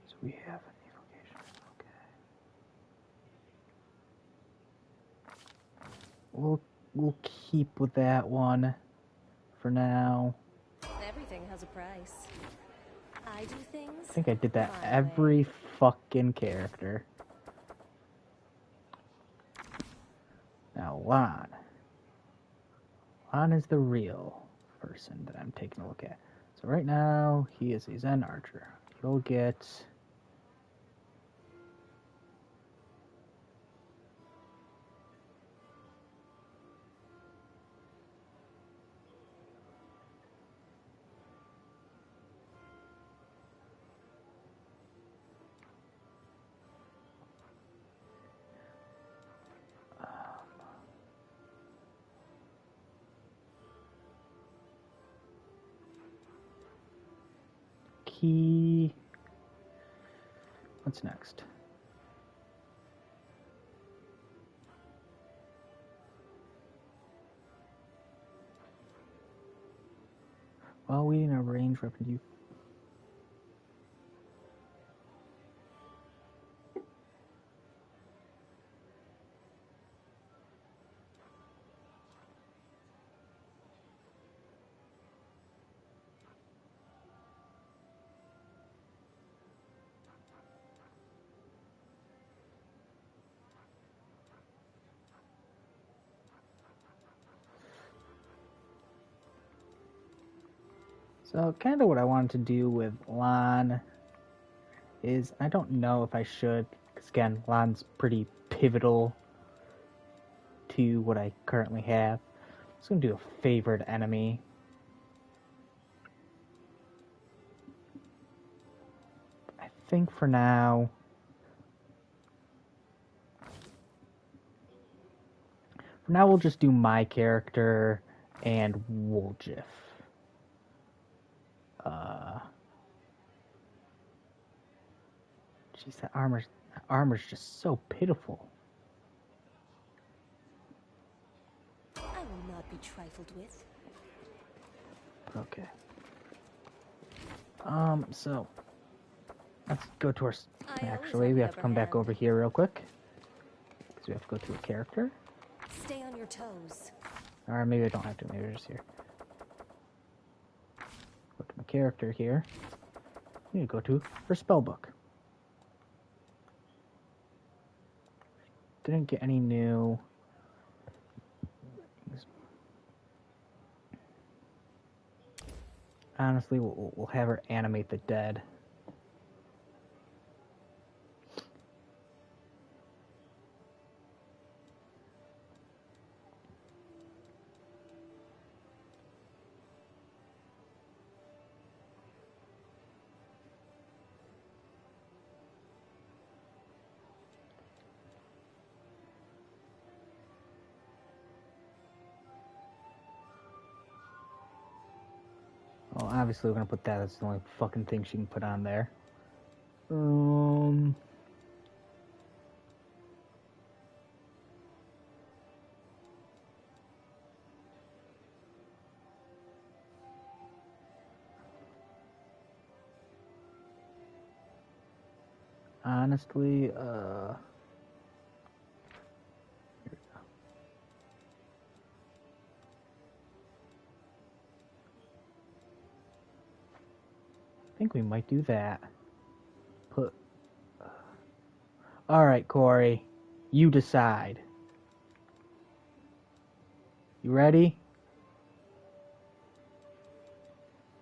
So we have an evocation. Okay. We'll keep with that one for now. Everything has a price. I do things I think I did that my every way. fucking character. Now Lon. Lon is the real person that I'm taking a look at. So right now he is a Zen archer. He'll get... Key... What's next? While waiting a range weapon, you... So kind of what I wanted to do with Lon is, I don't know if I should, because again, Lon's pretty pivotal to what I currently have. I'm just going to do a favored enemy. I think for now, we'll just do my character and Woljif. Jeez, that armor's just so pitiful. I will not be trifled with. Okay. So let's go to our. Actually, we have to come back over here real quick because we have to go to a character. Stay on your toes. Or maybe I don't have to. Maybe we're just here. Go to my character here. I need to go to her spellbook. Didn't get any new. Honestly, we'll have her animate the dead. Well, obviously we're gonna put that. That's the only fucking thing she can put on there. Honestly, I think we might do that. Put. All right, Corey, you decide. You ready?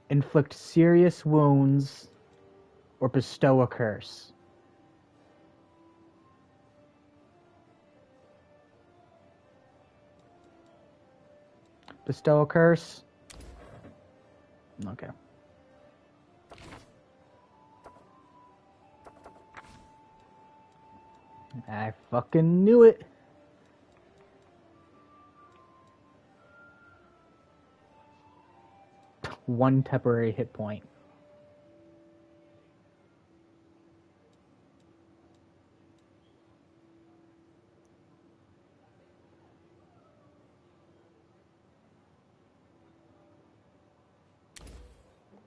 Inflict serious wounds or bestow a curse. Bestow a curse? Okay. I fucking knew it. One temporary hit point.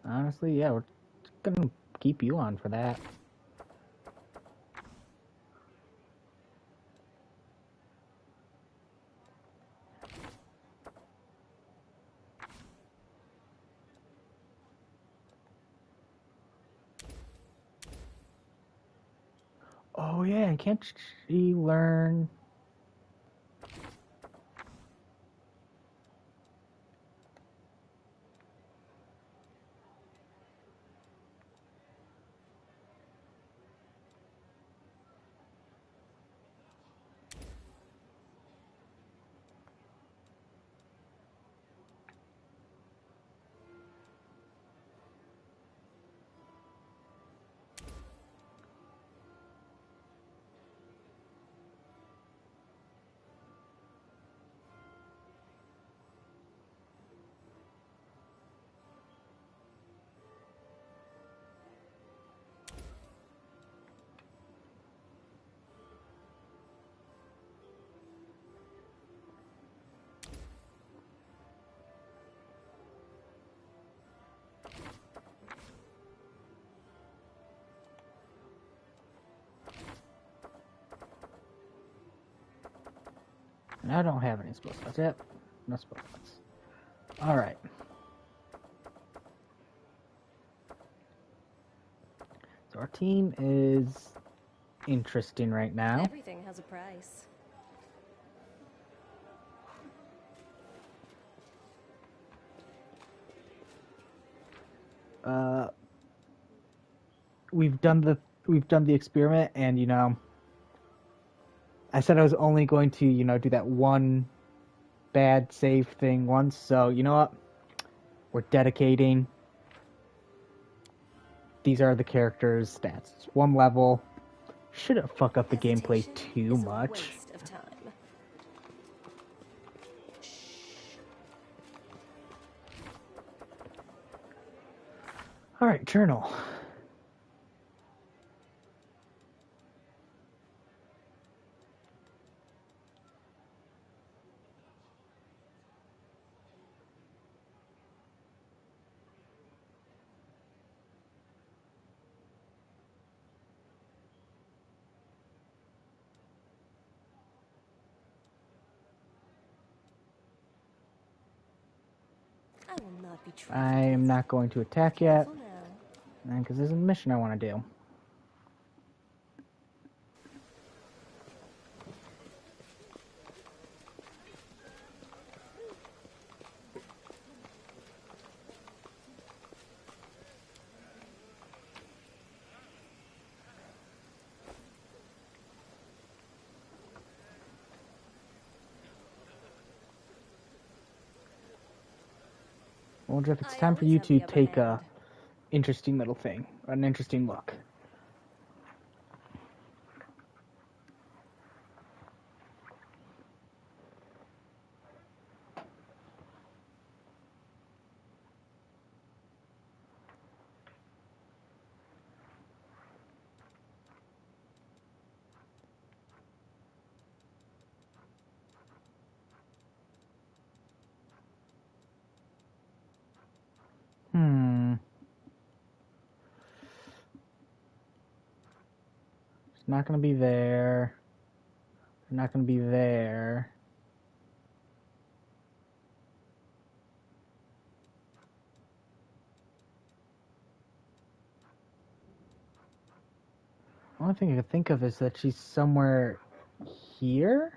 Honestly, yeah, we're gonna keep you on for that. Oh yeah, can't she learn? And I don't have any spell slots yet. No spell slots. Alright. So our team is interesting right now. Everything has a price. we've done the experiment, and I said I was only going to do that one bad save thing once. So you know what? We're dedicating. These are the characters' stats. It's one level. Shouldn't fuck up the gameplay Hesitation too is a much. waste of time. All right, journal. I will not be trifled I'm with. not going to attack yet, Careful now. because there's a mission I want to do. Well, Jeff, it's I time for always you have to the upper take hand. a interesting little thing, an interesting look. It's not going to be there. Not going to be there. The only thing I could think of is that she's somewhere here?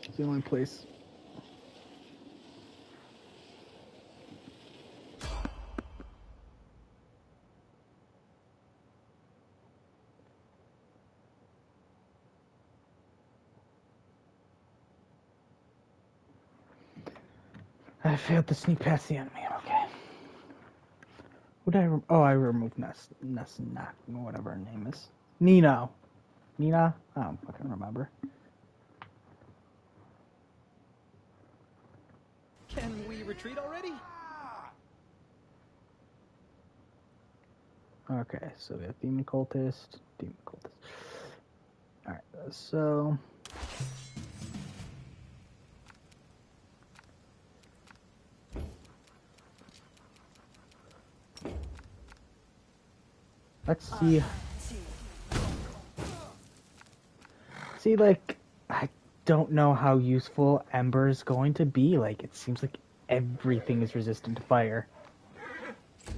It's the only place. I failed to sneak past the enemy. Okay. Who did I? I removed Ness, whatever her name is. Nina. I don't fucking remember. Can we retreat already? Okay, so we have Demon Cultist. Alright, so... Let's see. See, like, I don't know how useful Ember is going to be. Like, it seems like everything is resistant to fire.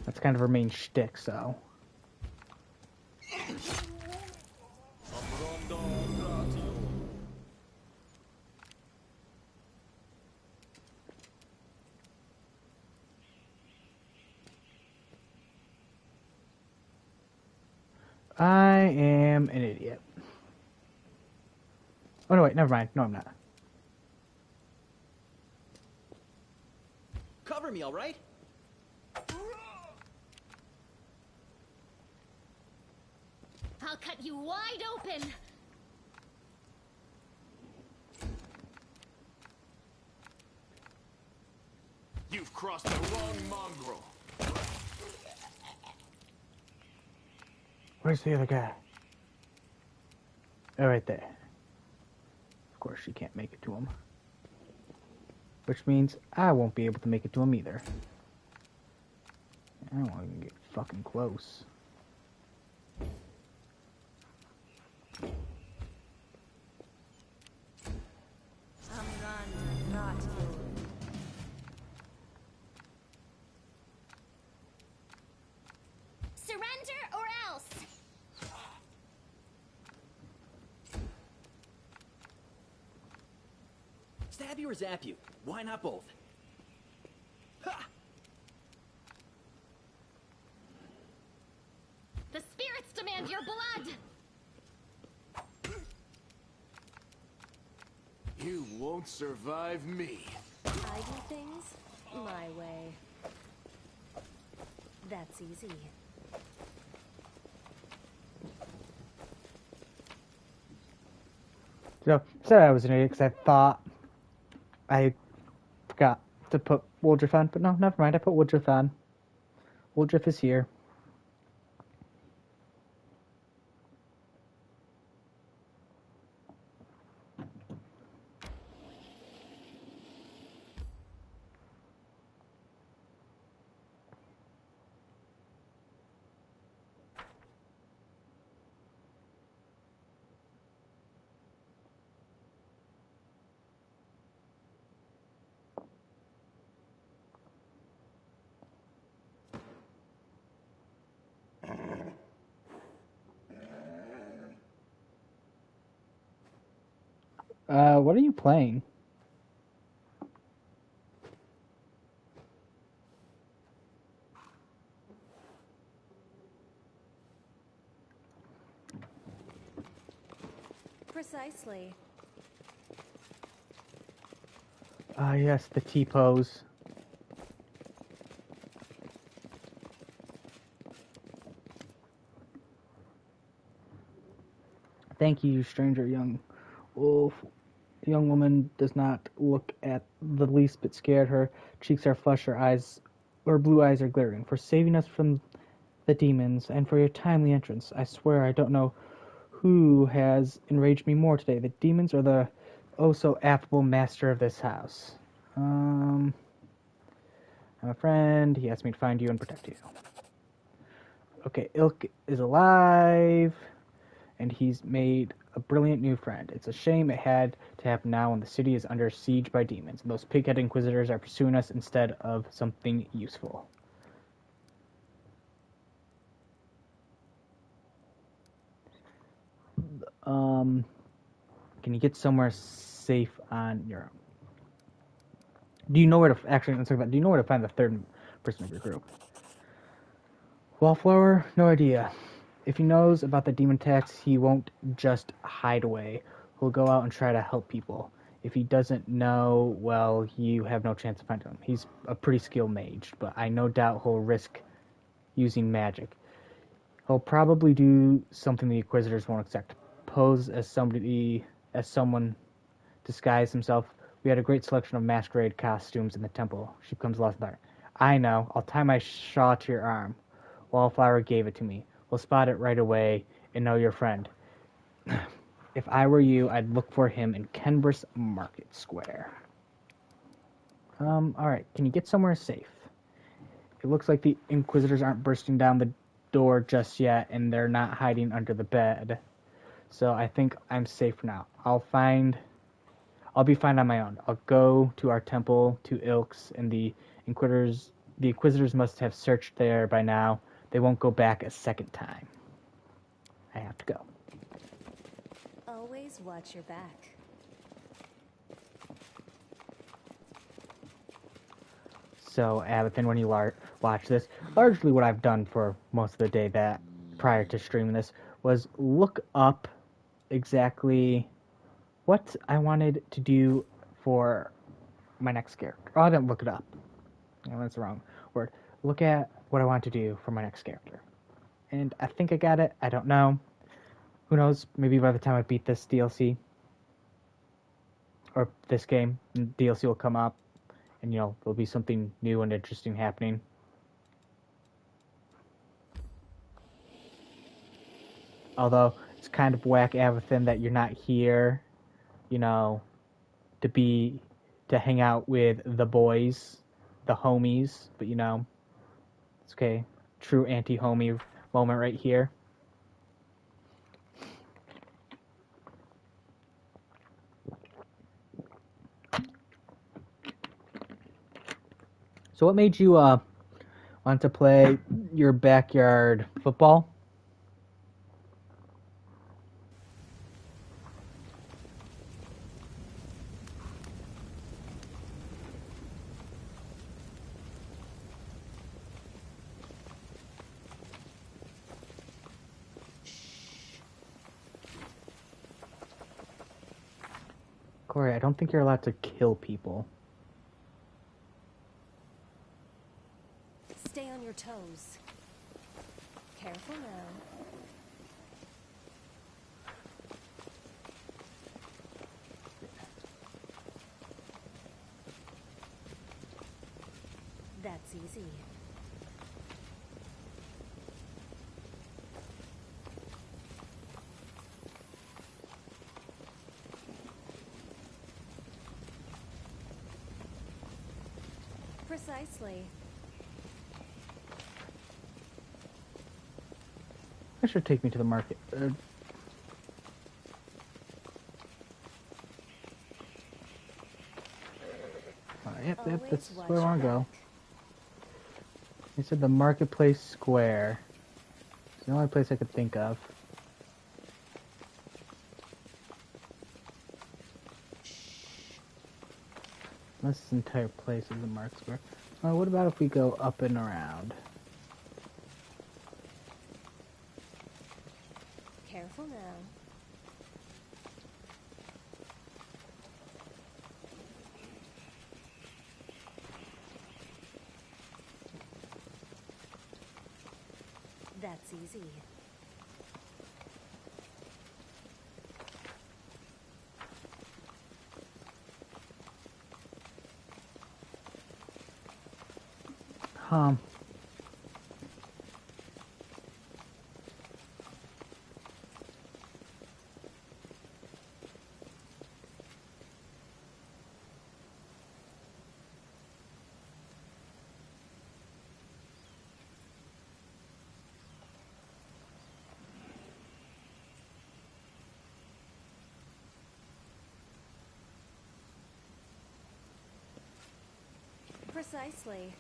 That's kind of her main shtick, so... I am an idiot. Oh, no, wait, never mind. No, I'm not. Cover me, all right? I'll cut you wide open. You've crossed the wrong mongrel. Where's the other guy? Oh, right there. Of course, she can't make it to him. Which means I won't be able to make it to him either. I don't want to get fucking close. Not you. Surrender or else. Stab you or zap you? Why not both? Ha! The spirits demand your blood. You won't survive me. I do things my way. That's easy. So, I said I was an idiot because I thought I forgot to put Woodruff on, but no, never mind. I put Woodruff on. Woodruff is here. What are you playing? Precisely. Ah, yes, the T-pose. Thank you, stranger young wolf. The young woman does not look at the least bit scared. Her cheeks are flushed, her blue eyes are glittering. For saving us from the demons, and for your timely entrance. I swear I don't know who has enraged me more today, the demons or the oh-so-affable master of this house. I'm a friend. He asked me to find you and protect you. Okay, Ilk is alive, and he's made a brilliant new friend. It's a shame it had to happen now when the city is under siege by demons, and those pig-headed inquisitors are pursuing us instead of something useful. Can you get somewhere safe on your own? Do you know where to actually? Let's talk about. Do you know where to find the third person of your group? Wallflower, no idea. If he knows about the demon attacks, he won't just hide away. He'll go out and try to help people. If he doesn't know, well, you have no chance of finding him. He's a pretty skilled mage, but I no doubt he'll risk using magic. He'll probably do something the Inquisitors won't accept. Pose as someone, disguise himself. We had a great selection of masquerade costumes in the temple. She becomes lost in the dark. I know. I'll tie my shawl to your arm. Wallflower gave it to me. We'll spot it right away and know your friend. If I were you, I'd look for him in Kenbris Market Square. Alright. Can you get somewhere safe? It looks like the Inquisitors aren't bursting down the door just yet, and they're not hiding under the bed. So I think I'm safe now. I'll be fine on my own. I'll go to our temple, to Ilk's, and the Inquisitors must have searched there by now. They won't go back a second time. I have to go. Always watch your back. So, Abathin, when you watch this, largely what I've done for most of the day, that prior to streaming this was look up exactly what I wanted to do for my next character. Oh, I didn't look it up. No, that's the wrong word. Look at what I want to do for my next character. And I think I got it. I don't know. Who knows? Maybe by the time I beat this DLC or this game, DLC will come up and, there'll be something new and interesting happening. Although, it's kind of whack, Avathan, that you're not here, to hang out with the boys, the homies, but it's okay. True anti-homie moment right here. So what made you want to play your backyard football? Corey, I don't think you're allowed to kill people. Stay on your toes. Careful now. That's easy. Precisely. That should take me to the market. Yep, that's where I want to go. They said the Marketplace Square. It's the only place I could think of. This entire place is the Market Square. What about if we go up and around? Careful now. That's easy. Precisely.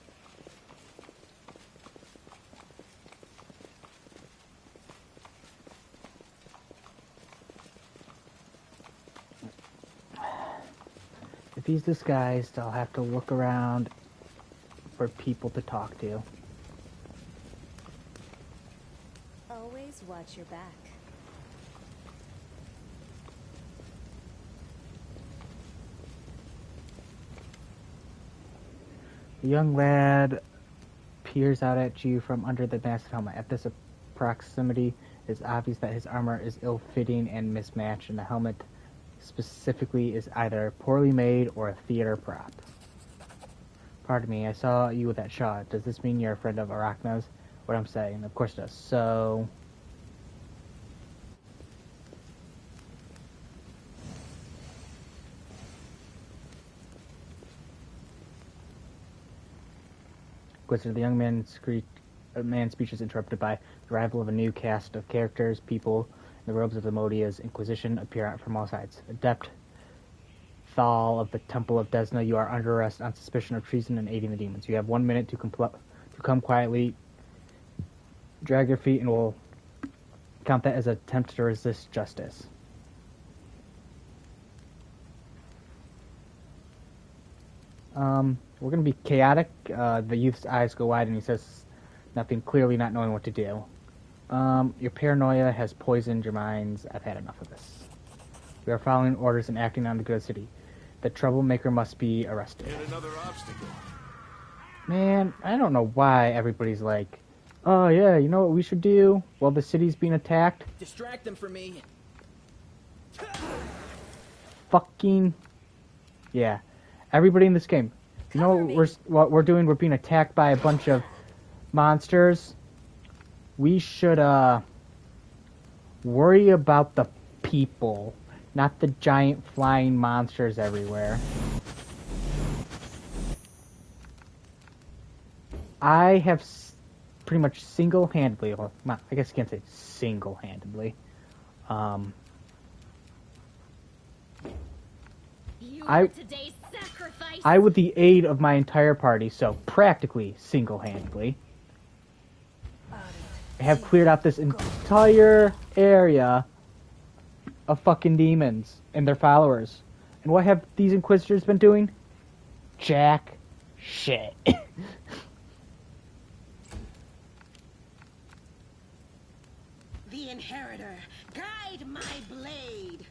If he's disguised, I'll have to look around for people to talk to. Always watch your back. The young lad peers out at you from under the masked helmet. At this proximity, it is obvious that his armor is ill-fitting and mismatched, and the helmet specifically is either poorly made or a theater prop. Pardon me, I saw you with that shot. Does this mean you're a friend of Arachna's? What I'm saying, of course it does. So... the young man's speech is interrupted by the arrival of a new cast of characters. People in the robes of the Modia's Inquisition appear out from all sides. Adept Thal of the Temple of Desna, you are under arrest on suspicion of treason and aiding the demons. You have 1 minute to come quietly, drag your feet, and we'll count that as an attempt to resist justice. We're going to be chaotic. The youth's eyes go wide and he says nothing, clearly not knowing what to do. Your paranoia has poisoned your minds. I've had enough of this. We are following orders and acting on the good city. The troublemaker must be arrested. Yet another obstacle. Man, I don't know why everybody's like, oh yeah, you know what we should do while the city's being attacked? Distract them from me. Fucking yeah. Everybody in this game. You know what we're doing? We're being attacked by a bunch of monsters. We should worry about the people, not the giant flying monsters everywhere. I have pretty much single-handedly, well, I guess you can't say single-handedly, I, with the aid of my entire party, so practically single-handedly, have cleared out this entire area of fucking demons and their followers. And what have these Inquisitors been doing? Jack shit. The Inheritor, guide my blade.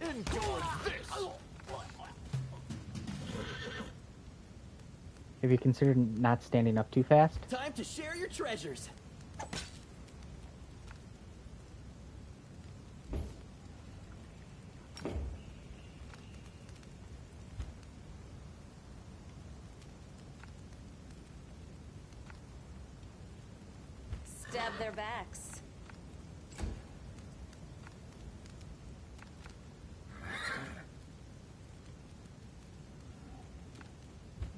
Endure this! Have you considered not standing up too fast? Time to share your treasures. Stab their backs.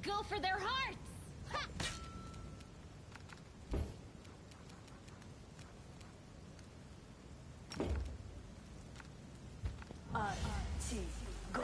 Go for their hearts! Ha! Go.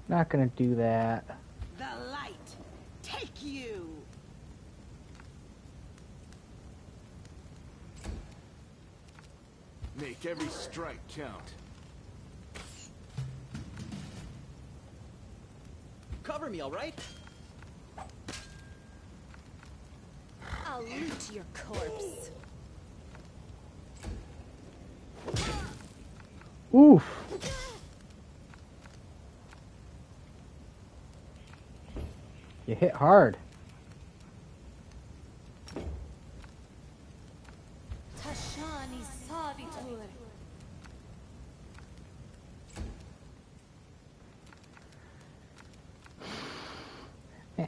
Not gonna do that. The light, take you! Make every strike count. Cover me, all right? I'll loot your corpse. Oof. You hit hard. Tashani Savitur.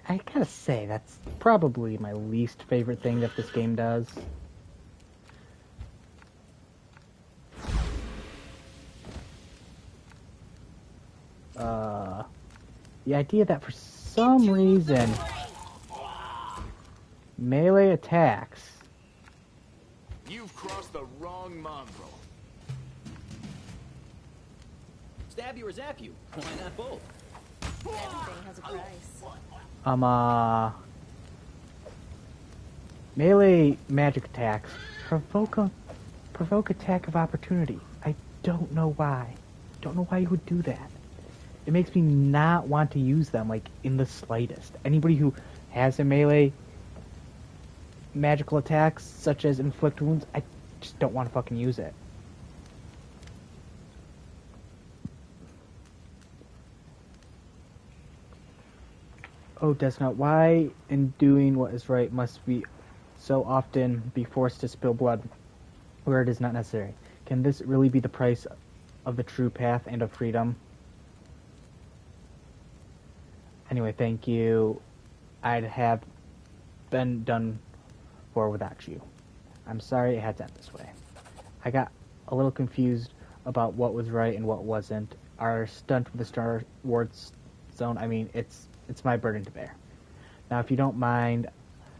I gotta say, that's probably my least favorite thing that this game does. The idea that for some reason melee attacks. You've crossed the wrong mongrel. Stab you or zap you. Why not both? Everything has a price. Melee magic attacks provoke attack of opportunity. I don't know why. Don't know why you would do that. It makes me not want to use them, like, in the slightest. Anybody who has a melee magical attacks, such as inflict wounds, I just don't want to fucking use it. Oh, Desna, why in doing what is right must we so often be forced to spill blood where it is not necessary? Can this really be the price of the true path and of freedom? Anyway, thank you. I'd have been done for without you. I'm sorry it had to end this way. I got a little confused about what was right and what wasn't. Our stunt with the Star Wars Zone, I mean, it's my burden to bear. Now, if you don't mind,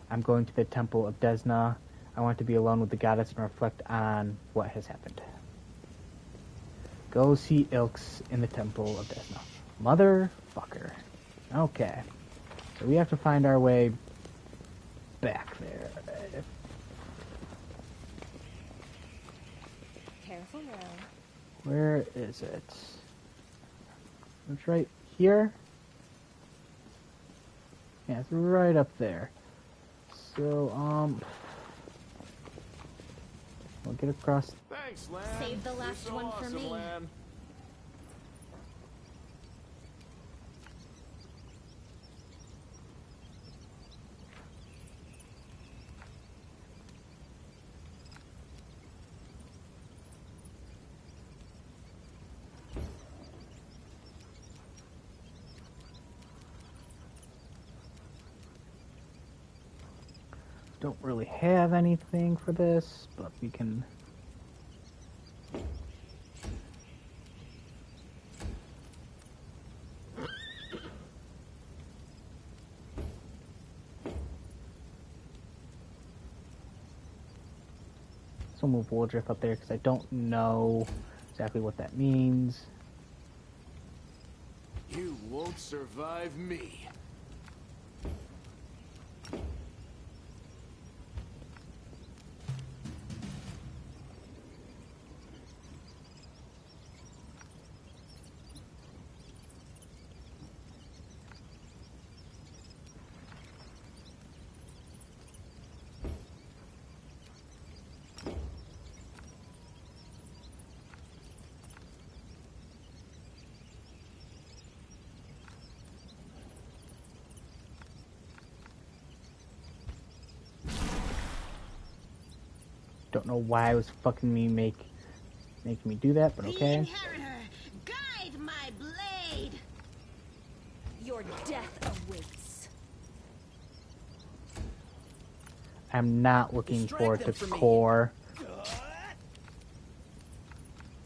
I'm going to the Temple of Desna. I want to be alone with the goddess and reflect on what has happened. Go see Ilks in the Temple of Desna. Motherfucker. Okay. So we have to find our way back there. Careful now. Where is it? It's right here? Yeah, it's right up there. So, we'll get across. Thanks, Lan. Save the You're last so one for awesome, me. Lan. Don't really have anything for this, but we can. So move Woodruff up there because I don't know exactly what that means. You won't survive me. Don't know why it was fucking me making me do that, but The okay. Inheritor, guide my blade. Your death awaits. I'm not looking Distract forward them to from me.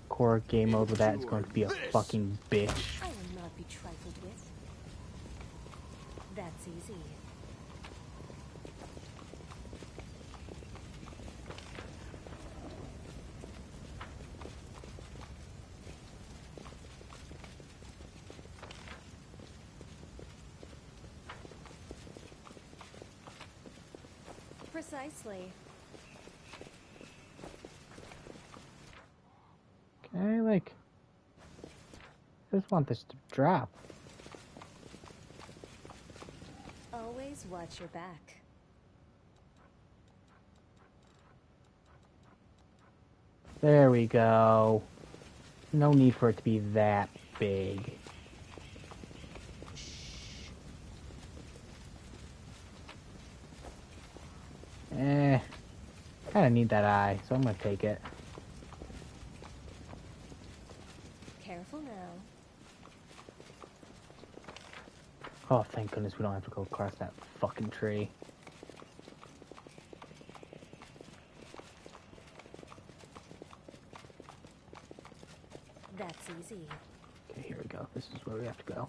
core game mode with that. It's going to be a fucking bitch. I will not be trifled with. That's easy. Precisely. Okay, like, I just want this to drop. Always watch your back. There we go. No need for it to be that big. Kinda need that eye, so I'm gonna take it. Careful now. Oh, thank goodness we don't have to go across that fucking tree. That's easy. Okay, here we go. This is where we have to go.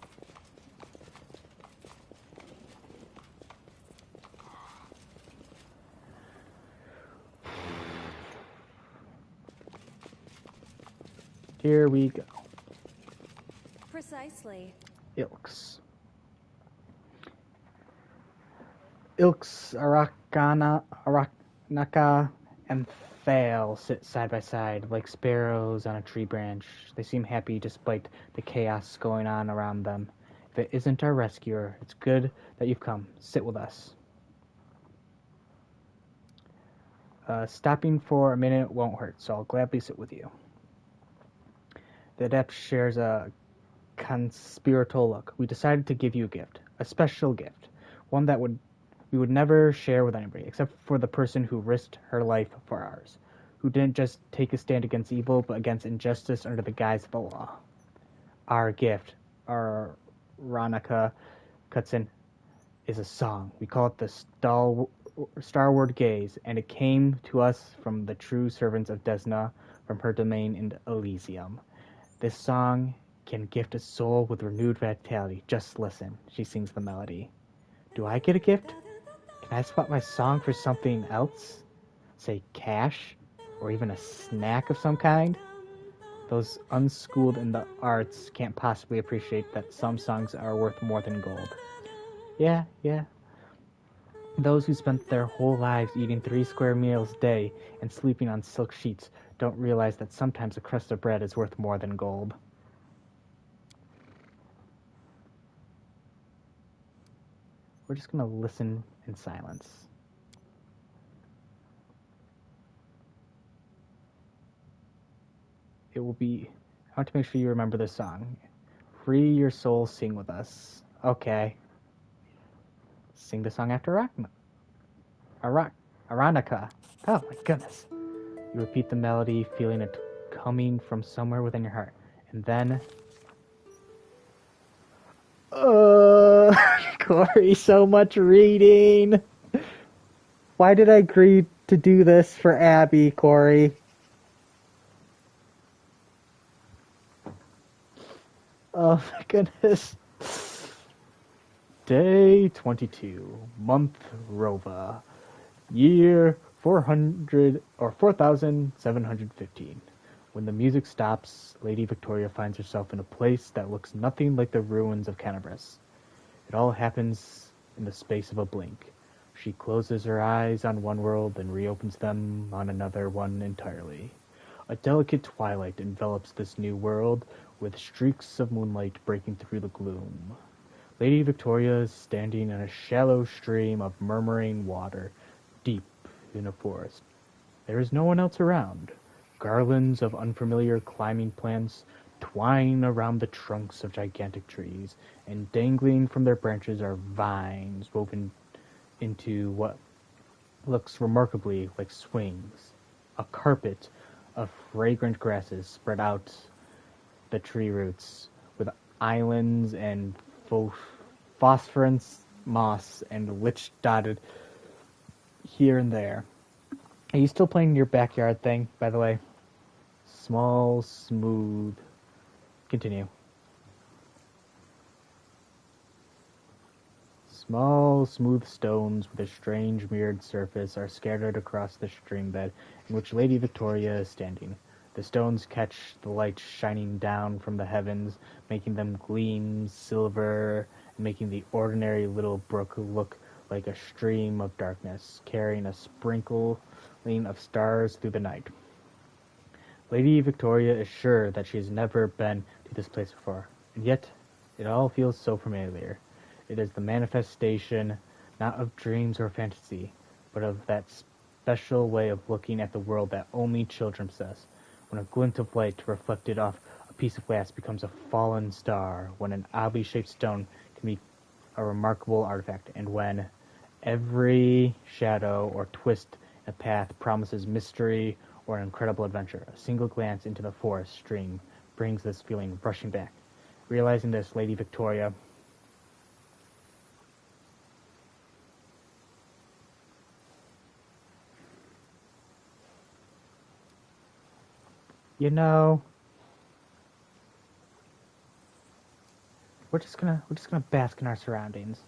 Here we go. Precisely. Ilks. Ilks, Araknaka, and Thale sit side by side like sparrows on a tree branch. They seem happy despite the chaos going on around them. If it isn't our rescuer, it's good that you've come. Sit with us. Stopping for a minute won't hurt, so I'll gladly sit with you. The adept shares a conspiratorial look. We decided to give you a gift, a special gift, one that we would never share with anybody, except for the person who risked her life for ours, who didn't just take a stand against evil, but against injustice under the guise of the law. Our gift, our Ronica cuts in, is a song. We call it the Starward Gaze, and it came to us from the true servants of Desna, from her domain in Elysium. This song can gift a soul with renewed vitality. Just listen. She sings the melody. Do I get a gift? Can I swap my song for something else? Say cash? Or even a snack of some kind? Those unschooled in the arts can't possibly appreciate that some songs are worth more than gold. Yeah, yeah. Those who spent their whole lives eating 3 square meals a day and sleeping on silk sheets don't realize that sometimes a crust of bread is worth more than gold. We're just going to listen in silence. It will be. I want to make sure you remember this song. Free your soul, sing with us. Okay. Sing the song after Aronica. Oh my goodness. You repeat the melody, feeling it coming from somewhere within your heart. And then. Corey, so much reading. Why did I agree to do this for Abby, Corey? Oh my goodness. Day 22, month Rova, year 400 or 4715. When the music stops, Lady Victoria finds herself in a place that looks nothing like the ruins of Canabras. It all happens in the space of a blink. She closes her eyes on one world and reopens them on another one entirely. A delicate twilight envelops this new world, with streaks of moonlight breaking through the gloom. Lady Victoria is standing in a shallow stream of murmuring water, deep in a forest. There is no one else around. Garlands of unfamiliar climbing plants twine around the trunks of gigantic trees, and dangling from their branches are vines woven into what looks remarkably like swings. A carpet of fragrant grasses spread out the tree roots, with islands and phosphorus moss and lich dotted here and there. Are you still playing your backyard thing, by the way? Small, smooth. Continue. Small, smooth stones with a strange mirrored surface are scattered across the stream bed in which Lady Victoria is standing. The stones catch the light shining down from the heavens, making them gleam silver, and making the ordinary little brook look like a stream of darkness, carrying a sprinkling of stars through the night. Lady Victoria is sure that she has never been to this place before, and yet it all feels so familiar. It is the manifestation not of dreams or fantasy, but of that special way of looking at the world that only children possess, when a glint of light reflected off a piece of glass becomes a fallen star, when an oddly shaped stone can be a remarkable artifact, and when every shadow or twist in a path promises mystery or an incredible adventure. A single glance into the forest stream brings this feeling rushing back. Realizing this, Lady Victoria you know, we're just gonna bask in our surroundings.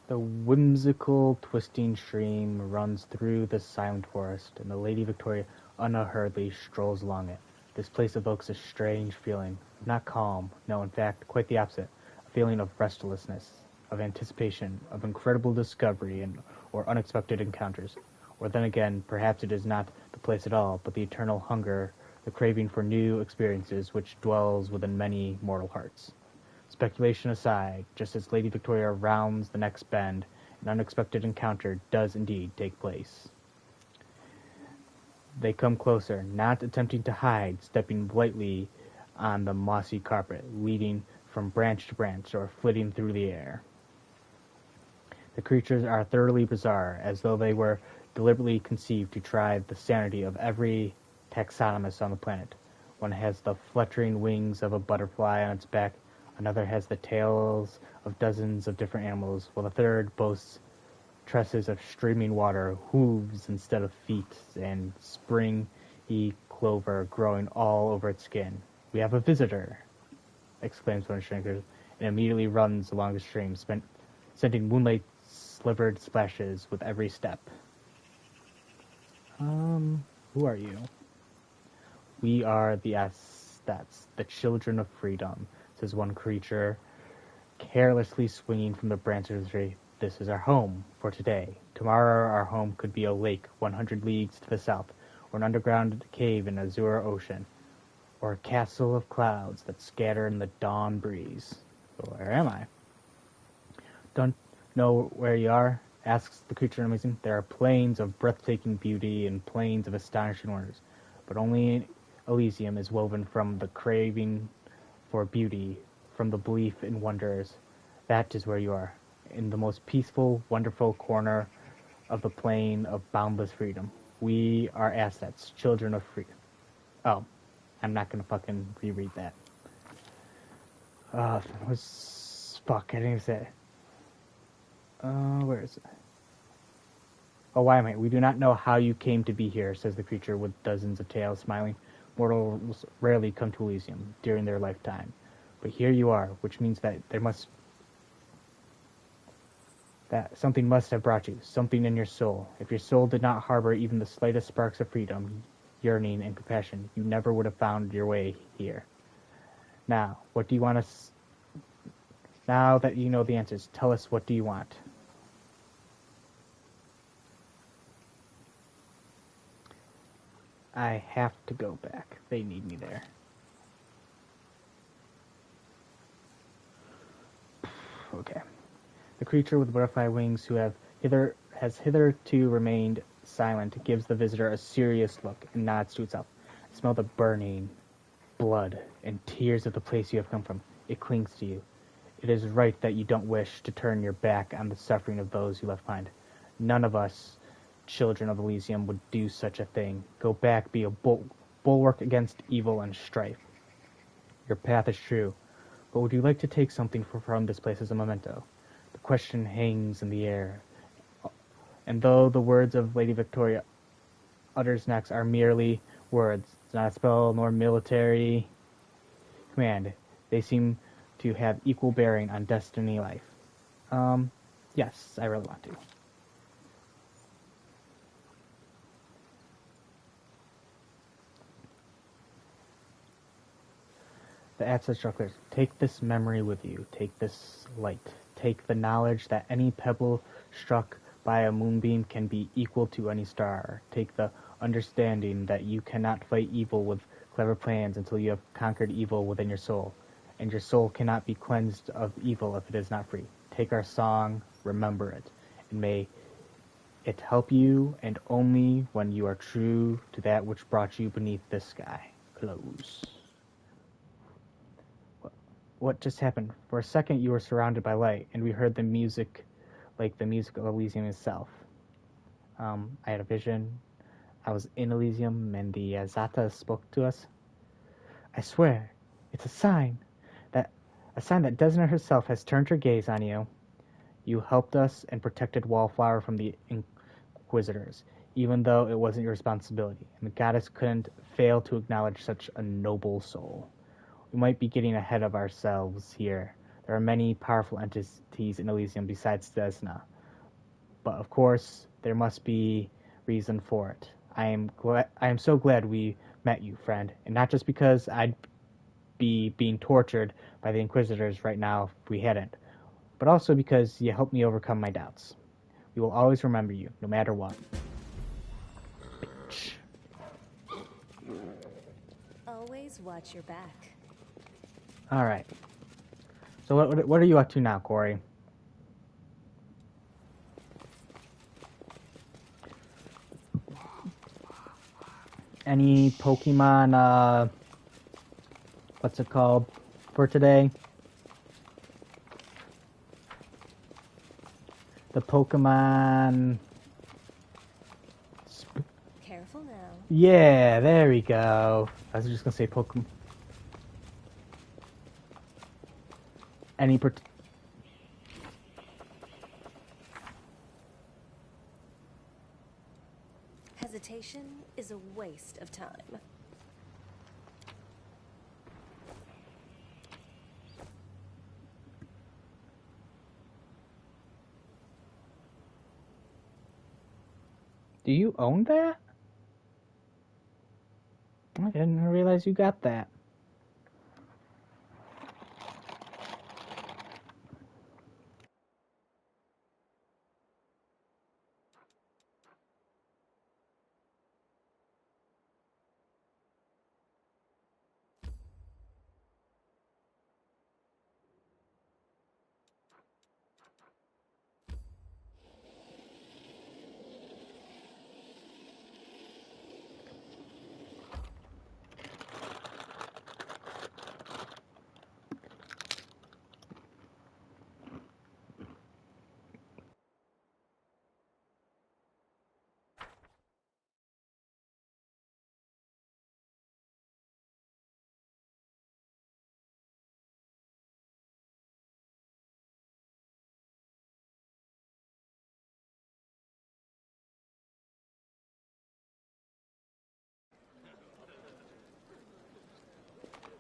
The whimsical, twisting stream runs through the silent forest, and the Lady Victoria unhurriedly strolls along it. This place evokes a strange feeling, not calm, no, in fact, quite the opposite, a feeling of restlessness, of anticipation, of incredible discovery or unexpected encounters. Or then again, perhaps it is not the place at all, but the eternal hunger, the craving for new experiences which dwells within many mortal hearts. Speculation aside, just as Lady Victoria rounds the next bend, an unexpected encounter does indeed take place. They come closer, not attempting to hide, stepping lightly on the mossy carpet, leading from branch to branch or flitting through the air. The creatures are thoroughly bizarre, as though they were deliberately conceived to try the sanity of every taxonomist on the planet. One has the fluttering wings of a butterfly on its back, another has the tails of dozens of different animals, while the third boasts tresses of streaming water, hooves instead of feet, and springy clover growing all over its skin. "We have a visitor!" exclaims one of the strangers, and immediately runs along the stream, sending moonlight-slivered splashes with every step. Who are you? We are the Estats, the children of freedom, says one creature, carelessly swinging from the branches of the tree. This is our home for today. Tomorrow our home could be a lake 100 leagues to the south, or an underground cave in azure ocean, or a castle of clouds that scatter in the dawn breeze. So where am I? Don't know where you are? Asks the creature amazing. There are plains of breathtaking beauty and plains of astonishing wonders, but only Elysium is woven from the craving for beauty, from the belief in wonders. That is where you are, in the most peaceful, wonderful corner of the plain of boundless freedom. We are assets, children of freedom. Oh, I'm not gonna fucking reread that. Fuck, I didn't even say it. Where is it? Oh, why am I? We do not know how you came to be here, says the creature with dozens of tails, smiling. Mortals rarely come to Elysium during their lifetime. But here you are, which means that that something must have brought you, something in your soul. If your soul did not harbor even the slightest sparks of freedom, yearning, and compassion, you never would have found your way here. Now, what do you want us... Now that you know the answers, tell us, what do you want? I have to go back. They need me there. Okay. The creature with butterfly wings who has hitherto remained silent gives the visitor a serious look and nods to itself. I smell the burning blood and tears of the place you have come from. It clings to you. It is right that you don't wish to turn your back on the suffering of those you left behind. None of us, children of Elysium, would do such a thing. Go back, be a bulwark against evil and strife. Your path is true, but would you like to take something from this place as a memento? The question hangs in the air, and though the words of Lady Victoria utters next are merely words, it's not a spell nor military command, they seem to have equal bearing on destiny life. Yes, I really want to. The Atsa Strucklers, take this memory with you, take this light, take the knowledge that any pebble struck by a moonbeam can be equal to any star, take the understanding that you cannot fight evil with clever plans until you have conquered evil within your soul, and your soul cannot be cleansed of evil if it is not free. Take our song, remember it, and may it help you, and only when you are true to that which brought you beneath this sky. Close. What just happened? For a second you were surrounded by light, and we heard the music like the music of Elysium itself. I had a vision. I was in Elysium, and the Zata spoke to us. I swear, it's a sign that Desna herself has turned her gaze on you. You helped us and protected Wallflower from the Inquisitors, even though it wasn't your responsibility, and the goddess couldn't fail to acknowledge such a noble soul. We might be getting ahead of ourselves here. There are many powerful entities in Elysium besides Desna, but of course there must be reason for it. I am so glad we met you, friend, and not just because I'd be being tortured by the Inquisitors right now if we hadn't, but also because you helped me overcome my doubts. We will always remember you, no matter what. Bitch. Always watch your back. All right. So what are you up to now, Corey? Any Pokemon, what's it called, for today? The Pokemon... Careful now. Yeah, there we go. I was just gonna say Pokemon... Any Hesitation is a waste of time. Do you own that? I didn't realize you got that.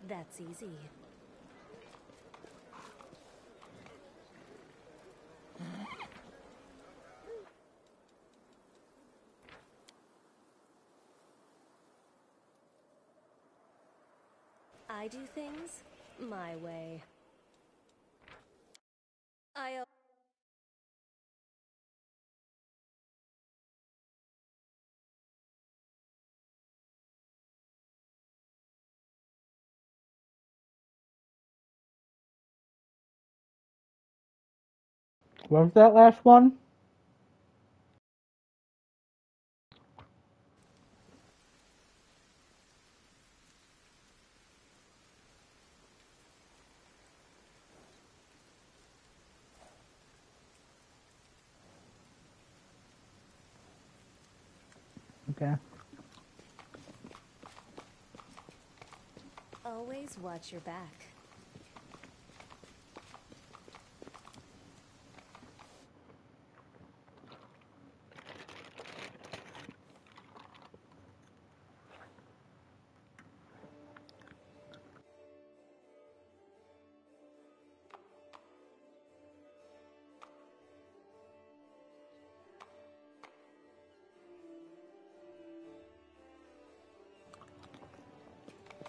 That's easy. I do things my way. I What was that last one? Okay. always watch your back.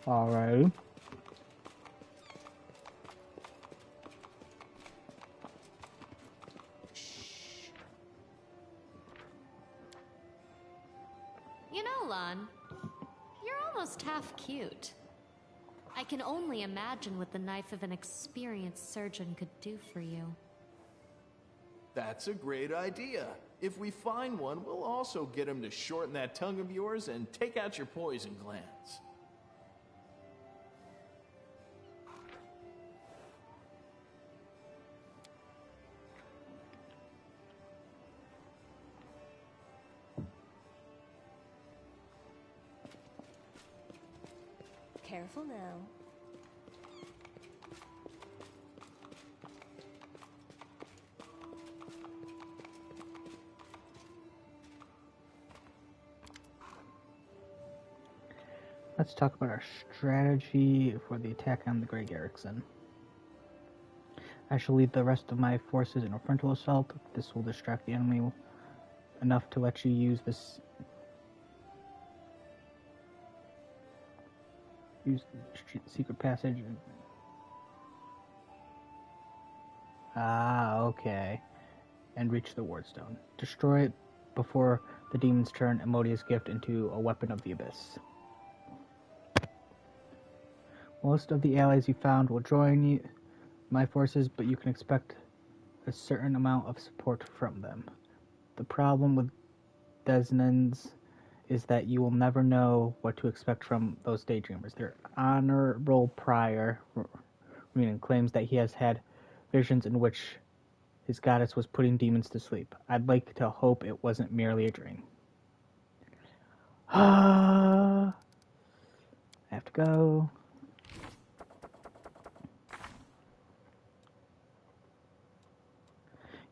Alright. You know, Lon, you're almost half cute. I can only imagine what the knife of an experienced surgeon could do for you. That's a great idea. If we find one, we'll also get him to shorten that tongue of yours and take out your poison glands. Careful now. Let's talk about our strategy for the attack on the Grey Garrison. I shall lead the rest of my forces in a frontal assault. This will distract the enemy enough to let you use this. Use the secret passage. Okay. And reach the Wardstone. Destroy it before the demons turn Emodia's gift into a weapon of the abyss. Most of the allies you found will join my forces, but you can expect a certain amount of support from them. The problem with Desnans is that you will never know what to expect from those daydreamers. Their honorable prior, meaning claims that he has had visions in which his goddess was putting demons to sleep. I'd like to hope it wasn't merely a dream. I have to go.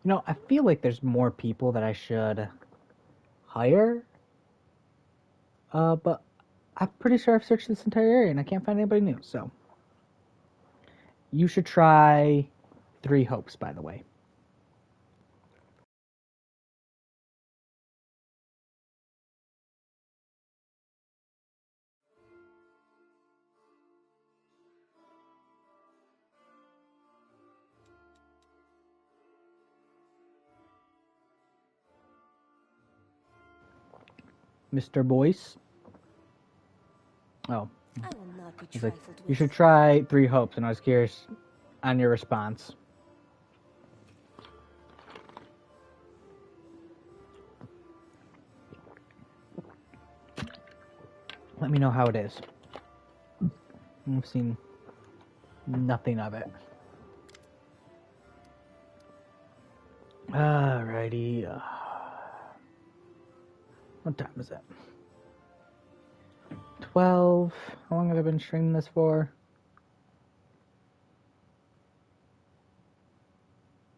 You know, I feel like there's more people that I should hire. But I'm pretty sure I've searched this entire area and I can't find anybody new, so. You should try 3 hopes, by the way. Mr. Boyce. Oh, I will not be he's like, trifled with. you should try Three Hopes, and I was curious on your response. Let me know how it is. I've seen nothing of it. Alrighty. What time is it? 12. How long have I been streaming this for?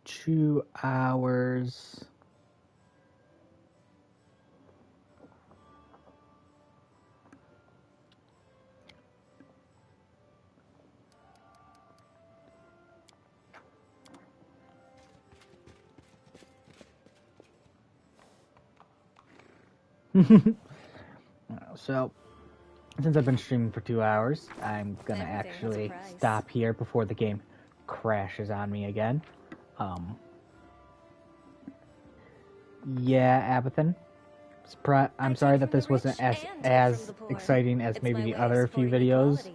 2 hours. So, since I've been streaming for 2 hours, I'm gonna Everything has a actually price. stop here before the game crashes on me again. Yeah, Abathan. I'm sorry that this wasn't as exciting as maybe the other few videos,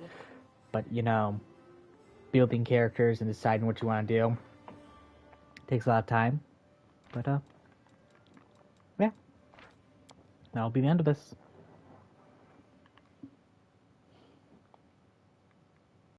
but you know, building characters and deciding what you want to do takes a lot of time. But yeah, that'll be the end of this.